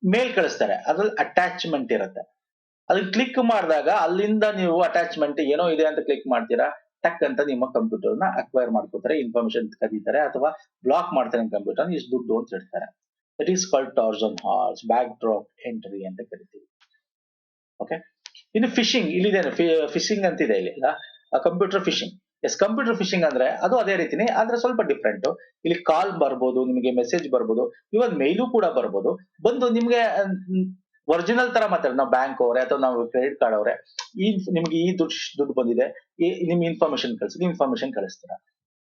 ಮೇಲ್ ಕಳಿಸ್ತಾರೆ, ಅದ್ರಲ್ಲಿ ಅಟ್ಯಾಚ್ಮೆಂಟ್ ಇರುತ್ತೆ. ಅದನ್ನ ಕ್ಲಿಕ್ ಮಾಡಿದಾಗ ಅಲ್ಲಿಂದ ನೀವು ಅಟ್ಯಾಚ್ಮೆಂಟ್ ಏನೋ ಇದೆ ಅಂತ ಕ್ಲಿಕ್ ಮಾಡ್ತೀರಾ, ಟಕ್ ಅಂತ ನಿಮ್ಮ ಕಂಪ್ಯೂಟರ್ ನ ಅಕ್ವೈರ್ ಮಾಡ್ಕೋತಾರೆ, ಇನ್ಫಾರ್ಮೇಶನ್ ಕದೀತಾರೆ ಅಥವಾ ಬ್ಲಾಕ್ ಮಾಡ್ತಾರೆ ಕಂಪ್ಯೂಟರ್, ಇಷ್ಟು ದುಡ್ಡು ಅಂತ ಹೇಳ್ತಾರೆ. That is called Trojan horse, back drop entry ಅಂತ ಕರಿತೀವಿ. ಓಕೆ, ಇನ್ನು ಫಿಶಿಂಗ್ ಇಲ್ಲಿದೆ, ಫಿಶಿಂಗ್ ಅಂತಿದೆ ಇಲ್ಲಿ computer phishing. Yes, computer phishing ಅಂದ್ರೆ ಅದು ಅದೇ ರೀತಿನೇ, ಆದ್ರೆ ಸ್ವಲ್ಪ ಡಿಫ್ರೆಂಟ್. ಇಲ್ಲಿ ಕಾಲ್ ಬರ್ಬೋದು, ನಿಮಗೆ ಮೆಸೇಜ್ ಬರ್ಬೋದು, ಇವನ್ ಮೇಲೂ ಕೂಡ ಬರ್ಬೋದು. ಬಂದು ನಿಮ್ಗೆ ಒರಿಜಿನಲ್ ತರ ಮಾತಾಡ, ನಾವು ಬ್ಯಾಂಕ್ ಅವರೇ ಅಥವಾ ನಾವು ಕ್ರೆಡಿಟ್ ಕಾರ್ಡ್ ಅವರೇ, ನಿಮ್ಗೆ ಈ ದುಡ್ಡು ಬಂದಿದೆ, ನಿಮ್ ಇನ್ಫಾರ್ಮೇಶನ್ ಕಳಿಸ್ತೀರಾ.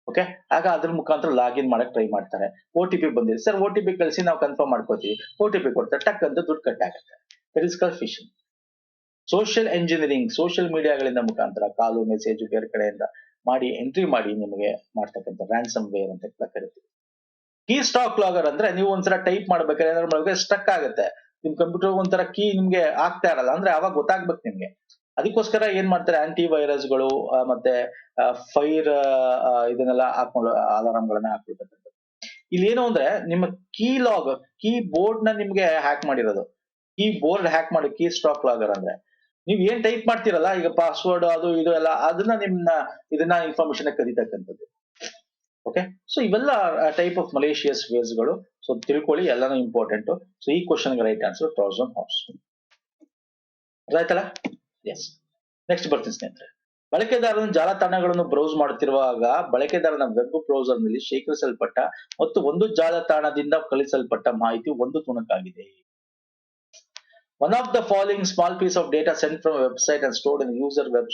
ಓಕೆ, ಆಗ ಅದ್ರ ಮುಖಾಂತರ ಲಾಗಿನ್ ಮಾಡಕ್ ಟ್ರೈ ಮಾಡ್ತಾರೆ. OTP ಬಂದಿದೆ ಸರ್, OTP ಕಳಿಸಿ ನಾವು ಕನ್ಫರ್ಮ್ ಮಾಡ್ಕೋತೀವಿ, OTP ಕೊಡ್ತಾರೆ, ಟಕ್ ಅಂತ ದುಡ್ಡು ಕಟ್ ಆಗುತ್ತೆ. That is called phishing. Social engineering, social ಮೀಡಿಯಾಗಳಿಂದ ಮುಖಾಂತರ ಕಾಲು ಮೆಸೇಜ್ ಬೇರೆ ಕಡೆಯಿಂದ ಮಾಡಿ ಎಂಟ್ರಿ ಮಾಡಿ ನಿಮಗೆ ಮಾಡ್ತಕ್ಕಂಥ ರ್ಯಾನ್ಸಮ್ ವೇರ್ ಅಂತ ಕರಿತೀವಿ. ಕೀ ಸ್ಟಾಕ್ ಲಾಗರ್ ಅಂದ್ರೆ ನೀವು ಒಂದ್ಸಲ ಟೈಪ್ ಮಾಡ್ಬೇಕಾದ್ರೆ ಏನಾದ್ರು ಮಾಡ್ಬೇಕಾದ್ರೆ ಸ್ಟಕ್ ಆಗುತ್ತೆ, ನಿಮ್ ಕಂಪ್ಯೂಟರ್ ಒಂಥರ ಕೀ ನಿಮ್ಗೆ ಆಗ್ತಾ ಇರಲ್ಲ, ಅಂದ್ರೆ ಅವಾಗ ಗೊತ್ತಾಗ್ಬೇಕು ನಿಮ್ಗೆ. ಅದಕ್ಕೋಸ್ಕರ ಏನ್ ಮಾಡ್ತಾರೆ, ಆಂಟಿ ವೈರಸ್ಗಳು ಮತ್ತೆ ಫೈರ್ ಇದನ್ನೆಲ್ಲ ಹಾಕೊಂಡು ಅಲಾರಾಮ್ ಗಳನ್ನ ಹಾಕ್ಬಿಡ್ತಕ್ಕಂಥದ್ದು. ಇಲ್ಲಿ ಏನು ಅಂದ್ರೆ ನಿಮ್ಮ ಕೀ ಬೋರ್ಡ್ ನ ನಿಮ್ಗೆ ಹ್ಯಾಕ್ ಮಾಡಿರೋದು, ಕೀ ಬೋರ್ಡ್ ಹ್ಯಾಕ್ ಮಾಡಿ ಕೀ ಸ್ಟಾಕ್ ಲಾಗರ್ ಅಂದ್ರೆ ನೀವ್ ಏನ್ ಟೈಪ್ ಮಾಡ್ತಿರಲ್ಲ, ಈಗ ಪಾಸ್ವರ್ಡ್ ಅದು ಇದು ಎಲ್ಲ, ಅದನ್ನ ಇದನ್ನ ಇನ್ಫಾರ್ಮೇಶನ್ ಕದೀತಕ್ಕಂಥದ್ದು. ಓಕೆ, ಸೊ ಇವೆಲ್ಲ ಟೈಪ್ ಆಫ್ ಮಲೇಷಿಯಸ್ ವೇರ್ಸ್ ಗಳು. ಸೊ ತಿಳ್ಕೊಳ್ಳಿ, ಎಲ್ಲಾನು ಇಂಪಾರ್ಟೆಂಟ್. ಸೊ ಈ ಕ್ವಶನ್ ರೈಟ್ ಆನ್ಸರ್ ಟ್ರಾಜನ್ ಹಾರ್ಸ್. ಆಯ್ತಲ್ಲ? ಎಸ್, ನೆಕ್ಸ್ಟ್ ಬರ್ತೀನಿ ಸ್ನೇಹಿತರೆ. ಬಳಕೆದಾರನ ಜಾಲತಾಣಗಳನ್ನು ಬ್ರೌಸ್ ಮಾಡುತ್ತಿರುವಾಗ ಬಳಕೆದಾರನ ವೆಬ್ ಬ್ರೌಸರ್ ನಲ್ಲಿ ಶೇಖರಿಸಲ್ಪಟ್ಟ ಮತ್ತು ಒಂದು ಜಾಲತಾಣದಿಂದ ಕಳಿಸಲ್ಪಟ್ಟ ಮಾಹಿತಿ ಒಂದು ತುಣುಕಾಗಿದೆ. One of the following small piece of data sent from a website and stored in a user web,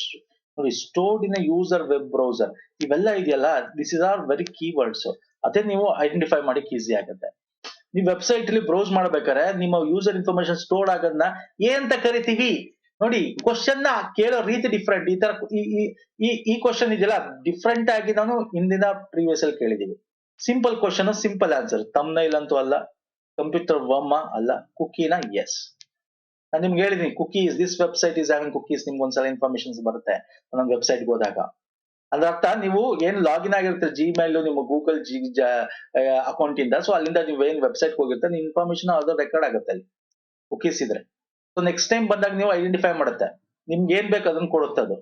ನೋಡಿ stored in user web browser, ಇವೆಲ್ಲ ಇದೆಯಲ್ಲ, this is are very keywords. ಅದೇ ನೀವು ಐಡೆಂಟಿಫೈ ಮಾಡಕ್ಕೆ ಈಸಿ ಆಗುತ್ತೆ. ನೀವು ವೆಬ್ಸೈಟ್ ಅಲ್ಲಿ browse ಮಾಡ್ಬೇಕಾದ್ರೆ ನಿಮ್ಮ ಯೂಸರ್ ಇನ್ಫಾರ್ಮೇಶನ್ ಸ್ಟೋರ್ಡ್ ಆಗೋದನ್ನ ಏನಂತ ಕರಿತೀವಿ ನೋಡಿ. ಕ್ವಶನ್ ನ ಕೇಳೋ ರೀತಿ ಡಿಫ್ರೆಂಟ್. ಈ ತರ ಈ ಕ್ವಶನ್ ಇದೆಯಲ್ಲ, ಡಿಫ್ರೆಂಟ್ ಆಗಿ ನಾನು ಹಿಂದಿನ ಪ್ರೀವಿಯಸ್ ಅಲ್ಲಿ ಕೇಳಿದೀವಿ. Simple question, simple answer. Thumbnail ಅಂತೂ ಅಲ್ಲ, ಕಂಪ್ಯೂಟರ್ ವರ್ಮ ಅಲ್ಲ, ಕುಕೀನ ಎಸ್. ನಾನು ನಿಮ್ಗೆ ಹೇಳಿದೀನಿ, cookies, this website is having cookies, ನಿಮ್ಗೆ ಒಂದ್ಸಲ ಇನ್ಫಾರ್ಮೇಶನ್ಸ್ ಬರುತ್ತೆ ಒಂದೊಂದು ವೆಬ್ಸೈಟ್ಗೆ ಹೋದಾಗ. ಅದ್ರ ಅರ್ಥ ನೀವು ಏನ್ ಲಾಗಿನ್ ಆಗಿರುತ್ತೆ ಜಿಮೇಲ್ ನಿಮ್ಮ ಗೂಗಲ್ ಅಕೌಂಟ್ ಇಂದ, ಸೊ ಅಲ್ಲಿಂದ ನೀವು ಏನ್ ವೆಬ್ಸೈಟ್ ಹೋಗಿರ್ತಾರೆ ಇನ್ಫಾರ್ಮೇಶನ್ ಅದು ರೆಕಾರ್ಡ್ ಆಗುತ್ತೆ ಅಲ್ಲಿ ಕುಕೀಸ್ ಇದ್ರೆ. ಸೊ ನೆಕ್ಸ್ಟ್ ಟೈಮ್ ಬಂದಾಗ ನೀವು ಐಡೆಂಟಿಫೈ ಮಾಡುತ್ತೆ, ನಿಮ್ಗೆ ಏನ್ ಬೇಕು ಅದನ್ನ ಕೊಡುತ್ತೆ ಅದು.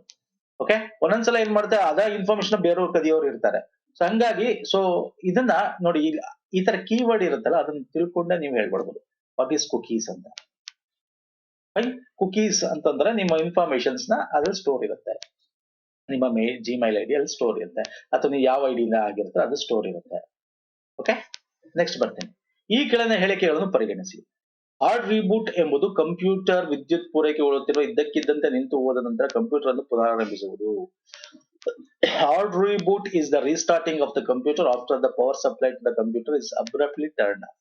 ಓಕೆ, ಒಂದೊಂದ್ಸಲ ಏನ್ ಮಾಡ್ತಾರೆ ಅದ ಇನ್ಫಾರ್ಮೇಶನ್ ಬೇರೆಯವ್ರು ಕದಿಯೋರು ಇರ್ತಾರೆ. ಸೊ ಹಂಗಾಗಿ ಸೊ ಇದನ್ನ ನೋಡಿ, ಈ ತರ ಕೀವರ್ಡ್ ಇರುತ್ತಲ್ಲ ಅದನ್ನ ತಿಳ್ಕೊಂಡೆ ನೀವು ಹೇಳ್ಬಿಡ್ಬೋದು ವಾಟ್ ಈಸ್ ಕುಕೀಸ್ ಅಂತ. ಕುಕೀಸ್ ಅಂತಂದ್ರೆ ನಿಮ್ಮ ಇನ್ಫಾರ್ಮೇಶನ್ಸ್ ನ ಅದ್ರಲ್ಲಿ ಸ್ಟೋರ್ ಇರುತ್ತೆ, ನಿಮ್ಮ ಜಿಮೇಲ್ ಐಡಿ ಅಲ್ಲಿ ಸ್ಟೋರ್ ಇರುತ್ತೆ, ಅಥವಾ ನೀವು ಯಾವ ಐಡಿಯಿಂದ ಆಗಿರುತ್ತೆ ಅದು ಸ್ಟೋರ್ ಇರುತ್ತೆ. ಓಕೆ, ನೆಕ್ಸ್ಟ್ ಬರ್ತೇನೆ. ಈ ಕೆಳಗಿನ ಹೇಳಿಕೆಗಳನ್ನು ಪರಿಗಣಿಸಿ. ಹಾರ್ಡ್ ರೀಬೂಟ್ ಎಂಬುದು ಕಂಪ್ಯೂಟರ್ ವಿದ್ಯುತ್ ಪೂರೈಕೆಗೊಳ್ಳುತ್ತಿರುವ ಇದ್ದಕ್ಕಿದ್ದಂತೆ ನಿಂತು ಹೋದ ನಂತರ ಕಂಪ್ಯೂಟರ್ ಅನ್ನು ಪುನರಾರಂಭಿಸುವುದು. Hard reboot is the restarting of the computer after the power supply to the computer is abruptly turned off.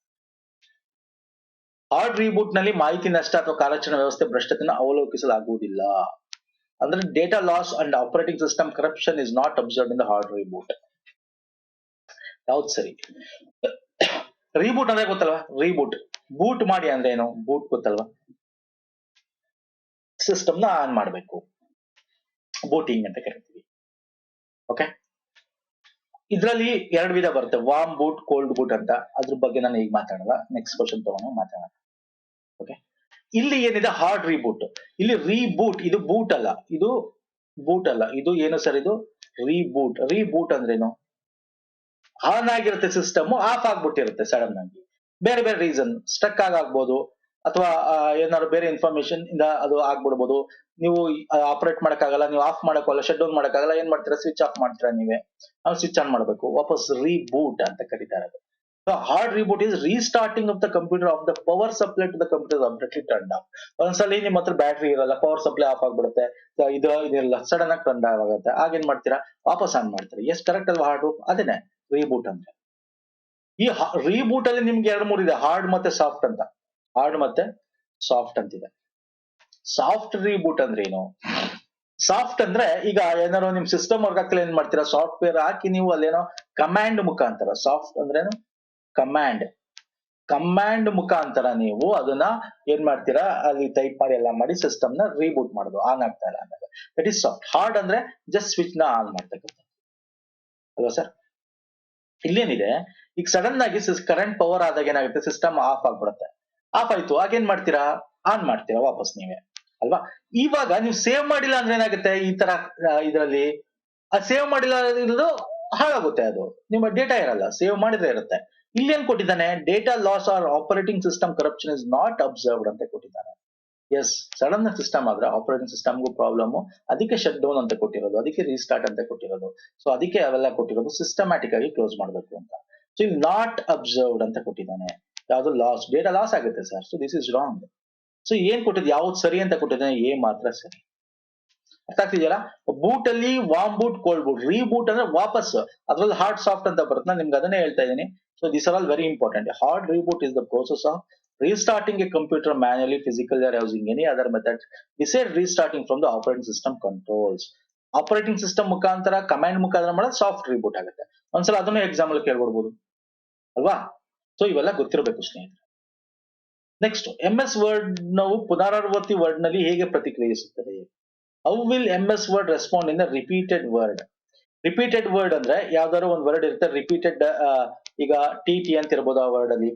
Hard reboot ನಲ್ಲಿ ಮಾಹಿತಿ ನಷ್ಟ ಅಥವಾ ಕಾರ್ಯಾಚರಣಾ ವ್ಯವಸ್ಥೆ ಭ್ರಷ್ಟತೆಯನ್ನು ಅವಲೋಕಿಸಲಾಗುವುದಿಲ್ಲ. ಅಂದ್ರೆ data loss and operating system corruption is not observed in the hard reboot. ಯಾವ್ದು ಸರಿ? Reboot ಅಂದ್ರೆ ಗೊತ್ತಲ್ವಾ? ರೀಬೂಟ್ ಬೂಟ್ ಮಾಡಿ ಅಂದ್ರೆ ಏನು? ಬೂಟ್ ಗೊತ್ತಲ್ವಾ? ಸಿಸ್ಟಮ್ ನ ಆನ್ ಮಾಡಬೇಕು, ಬೂಟಿಂಗ್ ಅಂತ ಕರಿತೀವಿ. ಓಕೆ, ಇದರಲ್ಲಿ ಎರಡು ವಿಧ ಬರುತ್ತೆ, ವಾರ್ಮ್ ಬೂಟ್, ಕೋಲ್ಡ್ ಬೂಟ್ ಅಂತ. ಅದ್ರ ಬಗ್ಗೆ ನಾನು ಈಗ ಮಾತಾಡಲ್ಲ, ನೆಕ್ಸ್ಟ್ ಕ್ವಶನ್ ತಗೊಂಡು ಮಾತಾಡೋಣ. ಓಕೆ, ಇಲ್ಲಿ ಏನಿದೆ ಹಾರ್ಡ್ ರೀಬೂಟ್, ಇಲ್ಲಿ ರೀಬೂಟ್, ಇದು ಬೂಟ್ ಅಲ್ಲ, ಇದು ಬೂಟ್ ಅಲ್ಲ, ಇದು ಏನು ಸರ್? ಇದು ರೀಬೂಟ್. ರೀಬೂಟ್ ಅಂದ್ರೇನು? ಆನ್ ಆಗಿರುತ್ತೆ ಸಿಸ್ಟಮ್, ಆಫ್ ಆಗ್ಬಿಟ್ಟಿರುತ್ತೆ ಸಡನ್ ಆಗಿ, ಬೇರೆ ಬೇರೆ ರೀಸನ್, ಸ್ಟಕ್ ಆಗ್ಬೋದು, ಅಥವಾ ಏನಾದ್ರು ಬೇರೆ ಇನ್ಫಾರ್ಮೇಶನ್ ಇಂದ ಅದು ಆಗ್ಬಿಡ್ಬೋದು. ನೀವು ಆಪರೇಟ್ ಮಾಡಕ್ಕಾಗಲ್ಲ, ನೀವು ಆಫ್ ಮಾಡಕ್ಕಾಗಲ್ಲ, ಶಟ್ ಡೌನ್ ಮಾಡಕ್ಕಾಗಲ್ಲ, ಏನ್ ಮಾಡ್ತೀರಾ? ಸ್ವಿಚ್ ಆಫ್ ಮಾಡ್ತೀರಾ ನೀವೇ, ನಾವು ಸ್ವಿಚ್ ಆನ್ ಮಾಡಬೇಕು, ವಾಪಸ್ ರೀಬೂಟ್ ಅಂತ ಕರೀತಾರೆ. So hard reboot is restarting of the computer of the power supply to the computer abruptly turn off. ಒಂದ್ಸಲಿ ನಿಮ್ಮ ಹತ್ರ ಬ್ಯಾಟ್ರಿ ಇರಲ್ಲ, ಪವರ್ ಸಪ್ಲೈ ಆಫ್ ಆಗ್ಬಿಡುತ್ತೆ, ಇದೆಲ್ಲ ಸಡನ್ ಆಗಿ ಟರ್ನ್ ಆಗುತ್ತೆ, ಆಗೇನ್ ಮಾಡ್ತೀರಾ? ವಾಪಸ್ ಆನ್ ಮಾಡ್ತೀರಾ. ಎಸ್, ಕರೆಕ್ಟ್ ಅಲ್ವಾ? ಹಾರ್ಡ್ ಅದೇನೆ ರೀಬೂಟ್ ಅಂದ್ರೆ. ಈ ರೀಬೂಟ್ ಅಲ್ಲಿ ನಿಮ್ಗೆ ಎರಡು ಮೂರು ಇದೆ, ಹಾರ್ಡ್ ಮತ್ತೆ ಸಾಫ್ಟ್ ಅಂತ. ಹಾರ್ಡ್ ಮತ್ತೆ ಸಾಫ್ಟ್ ಅಂತಿದೆ. ಸಾಫ್ಟ್ ರೀಬೂಟ್ ಅಂದ್ರೆ ಏನು? ಸಾಫ್ಟ್ ಅಂದ್ರೆ ಈಗ ಏನಾದ್ರು ನಿಮ್ ಸಿಸ್ಟಮ್ ವರ್ಕ್ ಆಗ್ತಿಲ್ಲ, ಏನ್ ಮಾಡ್ತೀರಾ? ಸಾಫ್ಟ್ವೇರ್ ಹಾಕಿ ನೀವು ಅಲ್ಲೇನೋ ಕಮಾಂಡ್ ಮುಖಾಂತರ, ಸಾಫ್ಟ್ ಅಂದ್ರೇನು? ಕಮಾಂಡ್ ಮುಖಾಂತರ ನೀವು ಅದನ್ನ ಏನ್ ಮಾಡ್ತೀರಾ? ಅಲ್ಲಿ ಟೈಪ್ ಮಾಡಿ ಎಲ್ಲ ಮಾಡಿ ಸಿಸ್ಟಮ್ ನ ರೀಬೂಟ್ ಮಾಡೋದು, ಆನ್ ಆಗ್ತಾ ಇಲ್ಲ ಅಂದಾಗ, ದಟ್ ಇಸ್ ಸಾಫ್ಟ್. ಹಾರ್ಡ್ ಅಂದ್ರೆ ಜಸ್ಟ್ ಸ್ವಿಚ್ ನ ಆನ್ ಮಾಡ್ತಕ್ಕಂಥ ಅಲ್ವಾ ಸರ್? ಇಲ್ಲೇನಿದೆ, ಈಗ ಸಡನ್ ಆಗಿ ಕರೆಂಟ್ ಪವರ್ ಆದಾಗ ಏನಾಗುತ್ತೆ? ಸಿಸ್ಟಮ್ ಆಫ್ ಆಗ್ಬಿಡುತ್ತೆ. ಆಫ್ ಆಯ್ತು, ಆಗೇನ್ ಮಾಡ್ತೀರಾ? ಆನ್ ಮಾಡ್ತೀರಾ ವಾಪಸ್ ನೀವೇ ಅಲ್ವಾ? ಇವಾಗ ನೀವು ಸೇವ್ ಮಾಡಿಲ್ಲ ಅಂದ್ರೆ ಏನಾಗುತ್ತೆ? ಈ ತರ ಇದರಲ್ಲಿ ಸೇವ್ ಮಾಡಿಲ್ಲ ಇರೋದು ಹಾಳಾಗುತ್ತೆ, ಅದು ನಿಮ್ಮ ಡೇಟಾ ಇರಲ್ಲ, ಸೇವ್ ಮಾಡಿದ್ರೆ ಇರುತ್ತೆ. ಇಲ್ಲೇನ್ ಕೊಟ್ಟಿದ್ದಾನೆ? Data loss R operating system corruption is not observed ಅಂತ ಕೊಟ್ಟಿದ್ದಾನೆ. ಎಸ್, ಸಡನ್ ಸಿಸ್ಟಮ್ ಆದ್ರೆ ಆಪರೇಟಿಂಗ್ ಸಿಸ್ಟಮ್ಗೂ ಪ್ರಾಬ್ಲಮ್, ಅದಕ್ಕೆ ಶಟ್ ಡೌನ್ ಅಂತ ಕೊಟ್ಟಿರೋದು, ಅದಕ್ಕೆ ರೀಸ್ಟಾರ್ಟ್ ಅಂತ ಕೊಟ್ಟಿರೋದು. ಸೊ ಅದಕ್ಕೆ ಅವೆಲ್ಲ ಕೊಟ್ಟಿರೋದು ಸಿಸ್ಟಮ್ಯಾಟಿಕ್ ಆಗಿ ಕ್ಲೋಸ್ ಮಾಡಬೇಕು ಅಂತ. ಸೊ ಇಲ್ಲಿ ನಾಟ್ ಅಬ್ಸರ್ವ್ಡ್ ಅಂತ ಕೊಟ್ಟಿದ್ದಾನೆ. ಯಾವ್ದು ಲಾಸ್? ಡೇಟಾ ಲಾಸ್ ಆಗುತ್ತೆ sir. So this is wrong. So ಏನ್ ಕೊಟ್ಟಿದ್ದು? ಯಾವ್ದು ಸರಿ ಅಂತ ಕೊಟ್ಟಿದ್ದಾನೆ? ಎ ಮಾತ್ರ ಸರಿ. ಅರ್ಥ ಆಗ್ತಿದೆಯಲ್ಲ? ಬೂಟ್ ಅಲ್ಲಿ warm boot, cold boot. Reboot ಅಂದ್ರೆ ವಾಪಸ್, ಅದ್ರಲ್ಲಿ ಹಾರ್ಡ್ ಸಾಫ್ಟ್ ಅಂತ ಬರುತ್ತೆ, ನಾನು ನಿಮ್ಗೆ ಅದನ್ನೇ ಹೇಳ್ತಾ ಇದ್ದೀನಿ. So this are all very important. Hard reboot is the process of restarting a computer manually, physically, or using any other method besides restarting from the operating system controls. Operating system ಮುಖಾಂತರ, command ಮುಖಾಂತರ ಮಾಡೋದು soft reboot ಆಗುತ್ತೆ. ಒಂದ್ಸಲ ಅದನ್ನು example ಕೇಳ್ಬಿಡ್ಬೋದು ಅಲ್ವಾ? So ಇವೆಲ್ಲ ಗೊತ್ತಿರಬೇಕು ಸ್ನೇಹಿತರೆ. ನೆಕ್ಸ್ಟ್, MS ವರ್ಡ್ ನಾವು ಪುನರಾವರ್ತಿ ವರ್ಡ್ ನಲ್ಲಿ ಹೇಗೆ ಪ್ರತಿಕ್ರಿಯಿಸುತ್ತದೆ? How will MS word respond in the repeated word? Repeated word ಅಂದ್ರೆ ಯಾವ್ದಾದ್ರು ಒಂದು ವರ್ಡ್ ಇರುತ್ತೆ, ರಿಪೀಟೆಡ್, ಈಗ TT ಅಂತ ಇರ್ಬೋದು ಆ ವರ್ಡ್ ಅಲ್ಲಿ,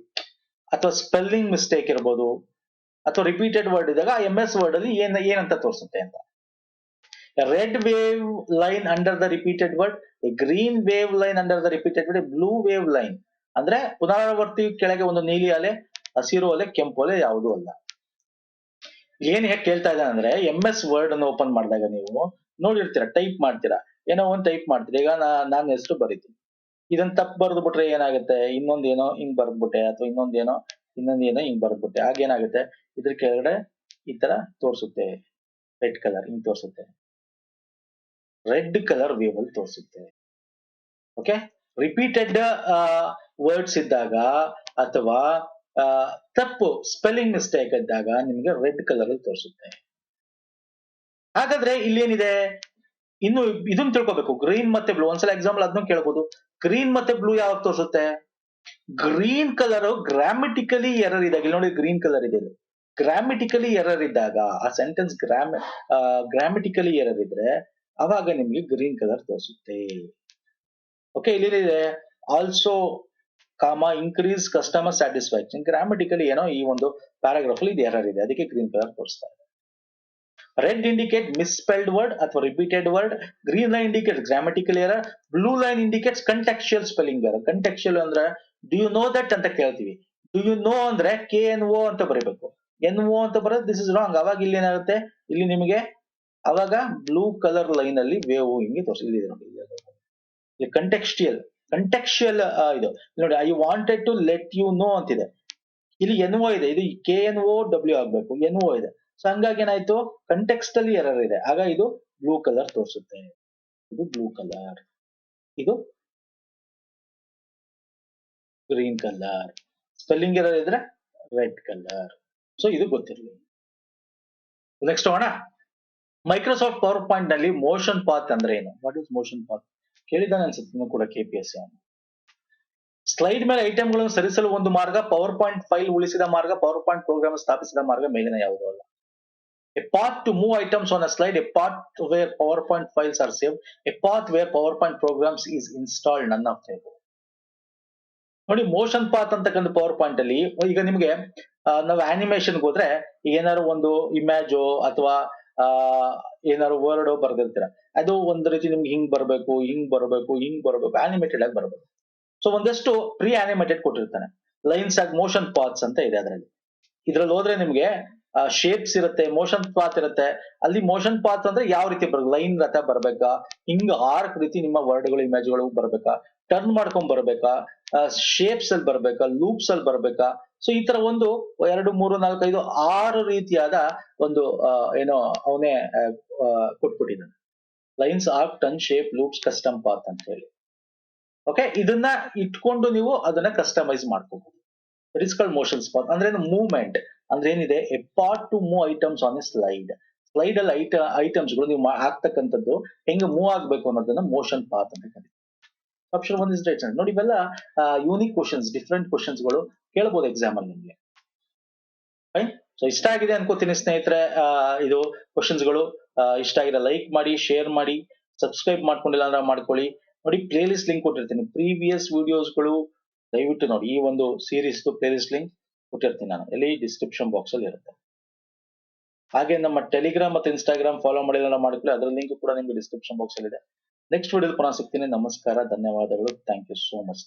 ಅಥವಾ ಸ್ಪೆಲ್ಲಿಂಗ್ ಮಿಸ್ಟೇಕ್ ಇರ್ಬೋದು, ಅಥವಾ ರಿಪೀಟೆಡ್ ವರ್ಡ್ ಇದ್ದಾಗ MS ವರ್ಡ್ ಅಲ್ಲಿ ಏನಂತ ತೋರಿಸುತ್ತೆ ಅಂತ. Red wave line under the repeated word, green wave line under the repeated word, blue wave line ಅಂದ್ರೆ ಪುನರಾವರ್ತಿ ಕೆಳಗೆ ಒಂದು ನೀಲಿ ಅಲೆ, ಹಸಿರು ಅಲೆ, ಕೆಂಪು ಅಲೆ ಯಾವುದು ಅಲ್ಲ. ಏನ್ ಹೇಗೆ ಕೇಳ್ತಾ ಇದ್ದಾನೆ ಅಂದ್ರೆ, MS ವರ್ಡ್ ಅನ್ನು ಓಪನ್ ಮಾಡಿದಾಗ ನೀವು ನೋಡಿರ್ತೀರಾ, ಟೈಪ್ ಮಾಡ್ತೀರಾ, ಏನೋ ಒಂದು ಟೈಪ್ ಮಾಡ್ತೀರಾ. ಈಗ ನಾನು ಹೆಸರು ಬರೀತೀನಿ, ಇದನ್ನ ತಪ್ಪು ಬರೆದು ಬಿಟ್ರೆ ಏನಾಗುತ್ತೆ? ಇನ್ನೊಂದೇನೋ ಹಿಂಗ್ ಬರ್ದ್ಬಿಟ್ಟೆ, ಅಥವಾ ಇನ್ನೊಂದೇನೋ ಹಿಂಗ್ ಬರ್ದ್ಬಿಟ್ಟೆ, ಆಗೇನಾಗುತ್ತೆ? ಇದ್ರ ಕೆಳಗಡೆ ಈ ತರ ತೋರಿಸುತ್ತೆ, ರೆಡ್ ಕಲರ್ ಹಿಂಗ್ ತೋರಿಸುತ್ತೆ, ರೆಡ್ ಕಲರ್ ವೇವ್ ಅಲ್ಲಿ ತೋರಿಸುತ್ತೆ. ಓಕೆ, ರಿಪೀಟೆಡ್ ವರ್ಡ್ಸ್ ಇದ್ದಾಗ ಅಥವಾ ತಪ್ಪು ಸ್ಪೆಲ್ಲಿಂಗ್ ಮಿಸ್ಟೇಕ್ ಇದ್ದಾಗ ನಿಮ್ಗೆ ರೆಡ್ ಕಲರ್ ಅಲ್ಲಿ ತೋರಿಸುತ್ತೆ. ಹಾಗಾದ್ರೆ ಇಲ್ಲೇನಿದೆ? ಇನ್ನು ಇದನ್ನ ತಿಳ್ಕೊಬೇಕು, ಗ್ರೀನ್ ಮತ್ತೆ ಬ್ಲೂ. ಒಂದ್ಸಲ ಎಕ್ಸಾಂಪಲ್ ಅದನ್ನು ಕೇಳ್ಬೋದು, ಗ್ರೀನ್ ಮತ್ತೆ ಬ್ಲೂ ಯಾವಾಗ ತೋರಿಸುತ್ತೆ? ಗ್ರೀನ್ ಕಲರ್ ಗ್ರಾಮೆಟಿಕಲಿ ಎರರ್ ಇದ್ದಾಗ, ಇಲ್ಲಿ ನೋಡಿ ಗ್ರೀನ್ ಕಲರ್ ಇದೆ, ಗ್ರಾಮೆಟಿಕಲಿ ಎರರ್ ಇದ್ದಾಗ, ಆ ಸೆಂಟೆನ್ಸ್ ಗ್ರಾಮೆಟಿಕಲಿ ಎರರ್ ಇದ್ರೆ ಅವಾಗ ನಿಮ್ಗೆ ಗ್ರೀನ್ ಕಲರ್ ತೋರಿಸುತ್ತೆ. ಓಕೆ, ಇಲ್ಲಿದೆ also increase customer satisfaction. Grammatically ಏನೋ ಈ ಒಂದು ಪ್ಯಾರಾಗ್ರಾಫ್ ಅಲ್ಲಿ ಇದು ಎರರ್ ಇದೆ, ಅದಕ್ಕೆ ಗ್ರೀನ್ ಕಲರ್ ತೋರಿಸ್ತಾ ಇದೆ. ರೆಡ್ ಇಂಡಿಕೇಟ್ ಮಿಸ್ಸ್ಪೆಲ್ಡ್ ವರ್ಡ್ ಅಥವಾ repeated word, green line indicate grammatical error, blue line indicates contextual spelling error. Contextual ಅಂದ್ರೆ ಡು ಯು ನೋ ದಟ್ ಅಂತ ಕೇಳ್ತೀವಿ. ಡು ಯು ನೋ ಅಂದ್ರೆ KNO ಅಂತ ಬರೀಬೇಕು. NO ಅಂತ ಬರೋದು ದಿಸ್ ಇಸ್ ರಾಂಗ್. ಅವಾಗ ಇಲ್ಲಿ ಏನಾಗುತ್ತೆ, ಇಲ್ಲಿ ನಿಮಗೆ ಅವಾಗ ಬ್ಲೂ ಕಲರ್ ಲೈನ್ ಅಲ್ಲಿ ವೇವ್ ಹಿಂಗೆ ತೋರಿಸಿದೆ ನೋಡಿ. ಕಂಟೆಕ್ಸ್ಚುಯಲ್ ಇದು ನೋಡಿ, I wanted to let you know ಅಂತಿದೆ, ಇಲ್ಲಿ NO ಇದೆ, ಇದು KNOW ಆಗ್ಬೇಕು, NO ಇದೆ. ಸೊ ಹಂಗಾಗಿ ಏನಾಯ್ತು, ಕಂಟೆಕ್ಸ್ಟ್ ಅಲ್ಲಿ ಎರರ್ ಇದೆ, ಆಗ ಇದು ಬ್ಲೂ ಕಲರ್ ತೋರಿಸುತ್ತೆ. ಇದು ಬ್ಲೂ ಕಲರ್, ಇದು ಗ್ರೀನ್ ಕಲರ್, ಸ್ಪೆಲ್ಲಿಂಗ್ ಎರರ್ ಇದ್ರೆ ರೆಡ್ ಕಲರ್. ಸೊ ಇದು ಗೊತ್ತಿರಲಿ. ನೆಕ್ಸ್ಟ್ ಹೋಗೋಣ. ಮೈಕ್ರೋಸಾಫ್ಟ್ ಪವರ್ ಪಾಯಿಂಟ್ ನಲ್ಲಿ ಮೋಷನ್ ಪಾತ್ ಅಂದ್ರೆ ಏನು? ವಾಟ್ ಇಸ್ ಮೋಷನ್ ಪಾತ್ ಕೇಳಿದಾನೆ ಅನ್ಸುತ್ತೆ ಕೂಡ KPSC. ಸ್ಲೈಡ್ ಮೇಲೆ ಐಟಮ್ಗಳನ್ನು ಸರಿಸಲು ಒಂದು ಮಾರ್ಗ, ಪವರ್ ಪಾಯಿಂಟ್ ಫೈಲ್ ಉಳಿಸಿದ ಮಾರ್ಗ, ಪವರ್ ಪಾಯಿಂಟ್ ಪ್ರೋಗ್ರಾಮ್ ಸ್ಥಾಪಿಸಿದ ಮಾರ್ಗ ಮೇಲಿನ ಯಾವುದೂ ಅಲ್ಲ. A path to move items on a slide, a path where PowerPoint files are saved, a path where PowerPoint programs is installed, none of them. ನೋಡಿ, motion path ಅಂತಕ್ಕಂಥ power point ಅಲ್ಲಿ ಈಗ ನಿಮ್ಗೆ ನಾವು ಆನಿಮೇಷನ್ ಹೋದ್ರೆ ಏನಾದ್ರು ಒಂದು ಇಮೇಜ್ ಅಥವಾ ಏನಾದ್ರು ವರ್ಡ್ ಬರ್ದಿರ್ತೀರ, ಅದು ಒಂದ್ ರೀತಿ ನಿಮ್ಗೆ ಹಿಂಗ್ ಬರ್ಬೇಕು, ಹಿಂಗ್ ಬರ್ಬೇಕು, ಹಿಂಗ್ ಬರ್ಬೇಕು, ಆನಿಮೇಟೆಡ್ ಆಗಿ ಬರ್ಬೇಕು. ಸೊ ಒಂದಷ್ಟು ಪ್ರೀ ಆನಿಮೇಟೆಡ್ ಕೊಟ್ಟಿರ್ತಾನೆ, ಲೈನ್ಸ್ ಆಗಿ ಮೋಷನ್ ಪಾತ್ಸ್ ಅಂತ ಇದೆ ಅದರಲ್ಲಿ. ಇದ್ರಲ್ಲಿ ಹೋದ್ರೆ ನಿಮ್ಗೆ ಶೇಪ್ಸ್ ಇರುತ್ತೆ, ಮೋಷನ್ ಪಾತ್ ಇರುತ್ತೆ. ಅಲ್ಲಿ ಮೋಷನ್ ಪಾತ್ ಅಂದ್ರೆ ಯಾವ ರೀತಿ ಬರ್ಬೇಕು, ಲೈನ್ ರಥ ಬರ್ಬೇಕಾ, ಹಿಂಗ್ ಆರ್ಕ್ ರೀತಿ ನಿಮ್ಮ ವರ್ಡ್ಗಳು ಇಮೇಜ್ಗಳು ಬರ್ಬೇಕಾ, ಟರ್ನ್ ಮಾಡ್ಕೊಂಡ್ ಬರ್ಬೇಕಾ, ಶೇಪ್ಸ್ ಅಲ್ಲಿ ಬರ್ಬೇಕಾ, ಲೂಪ್ಸ್ ಅಲ್ಲಿ ಬರ್ಬೇಕಾ. ಸೊ ಈ ತರ ಒಂದು 2, 3, 4, 5, 6 ರೀತಿಯಾದ ಒಂದು ಏನೋ ಅವನೇ ಕೊಟ್ಬಿಟ್ಟಿದ್ದಾನೆ. Lines, arc, turn, shape, loops, custom path ಅಂತ ಹೇಳಿ. ಓಕೆ, ಇದನ್ನ ಇಟ್ಕೊಂಡು ನೀವು ಅದನ್ನ ಕಸ್ಟಮೈಸ್ ಮಾಡ್ಕೋಬಹುದು. It is called motion path. ಅಂದ್ರೆ ಮೂವ್ಮೆಂಟ್ ಅಂದ್ರೆ ಏನಿದೆ, a path to move items on a slide. Slide ಅಲ್ಲಿ ಐಟಮ್ಸ್ ಗಳು ನೀವು ಹಾಕ್ತಕ್ಕಂಥದ್ದು ಹೆಂಗ್ ಮೂವ್ ಆಗ್ಬೇಕು ಅನ್ನೋದನ್ನ ಮೋಷನ್ ಪಾತ್ ಅಂತ ಕರೀತೀವಿ. Option 1 is right. ನೋಡಿ, ಇವೆಲ್ಲ ಯೂನಿಕ್ ಕ್ವಶನ್ಸ್, ಡಿಫ್ರೆಂಟ್ ಕ್ವಶನ್ಸ್ ಗಳು ಕೇಳಬಹುದು ಎಕ್ಸಾಮ್ ಅಲ್ಲಿ ನಿಮ್ಗೆ. ಸೊ ಇಷ್ಟ ಆಗಿದೆ ಅನ್ಕೋತೀನಿ ಸ್ನೇಹಿತರೆ. ಇದು ಕ್ವಶನ್ಸ್ ಗಳು ಇಷ್ಟ ಆಗಿದೆ ಲೈಕ್ ಮಾಡಿ, ಶೇರ್ ಮಾಡಿ, ಸಬ್ಸ್ಕ್ರೈಬ್ ಮಾಡ್ಕೊಂಡಿಲ್ಲ ಅಂದ್ರೆ ಮಾಡ್ಕೊಳ್ಳಿ. ನೋಡಿ, ಪ್ಲೇ ಲಿಸ್ಟ್ ಲಿಂಕ್ ಕೊಟ್ಟಿರ್ತೀನಿ, ಪ್ರೀವಿಯಸ್ ವಿಡಿಯೋಸ್ಗಳು ದಯವಿಟ್ಟು ನೋಡಿ. ಈ ಒಂದು ಸೀರೀಸ್ ಪ್ಲೇ ಲಿಸ್ಟ್ ಲಿಂಕ್ ಕೊಟ್ಟಿರ್ತೀನಿ ನಾನು, ಎಲ್ಲಿ ಡಿಸ್ಕ್ರಿಪ್ಷನ್ ಬಾಕ್ಸ್ ಅಲ್ಲಿ ಇರುತ್ತೆ. ಹಾಗೆ ನಮ್ಮ ಟೆಲಿಗ್ರಾಮ್ ಮತ್ತು ಇನ್ಸ್ಟಾಗ್ರಾಮ್ ಫಾಲೋ ಮಾಡಿಲ್ಲ ಮಾಡ್ಕೊಳ್ಳಿ, ಅದರ ಲಿಂಕ್ ಕೂಡ ನಿಮ್ಗೆ ಡಿಸ್ಕ್ರಿಪ್ಷನ್ ಬಾಕ್ಸ್ ಅಲ್ಲಿ ಇದೆ. ನೆಕ್ಸ್ಟ್ ವಿಡಿಯೋ ಪುನಃ ಸಿಗ್ತೀನಿ. ನಮಸ್ಕಾರ, ಧನ್ಯವಾದಗಳು, ಥ್ಯಾಂಕ್ ಯು ಸೋ ಮಚ್.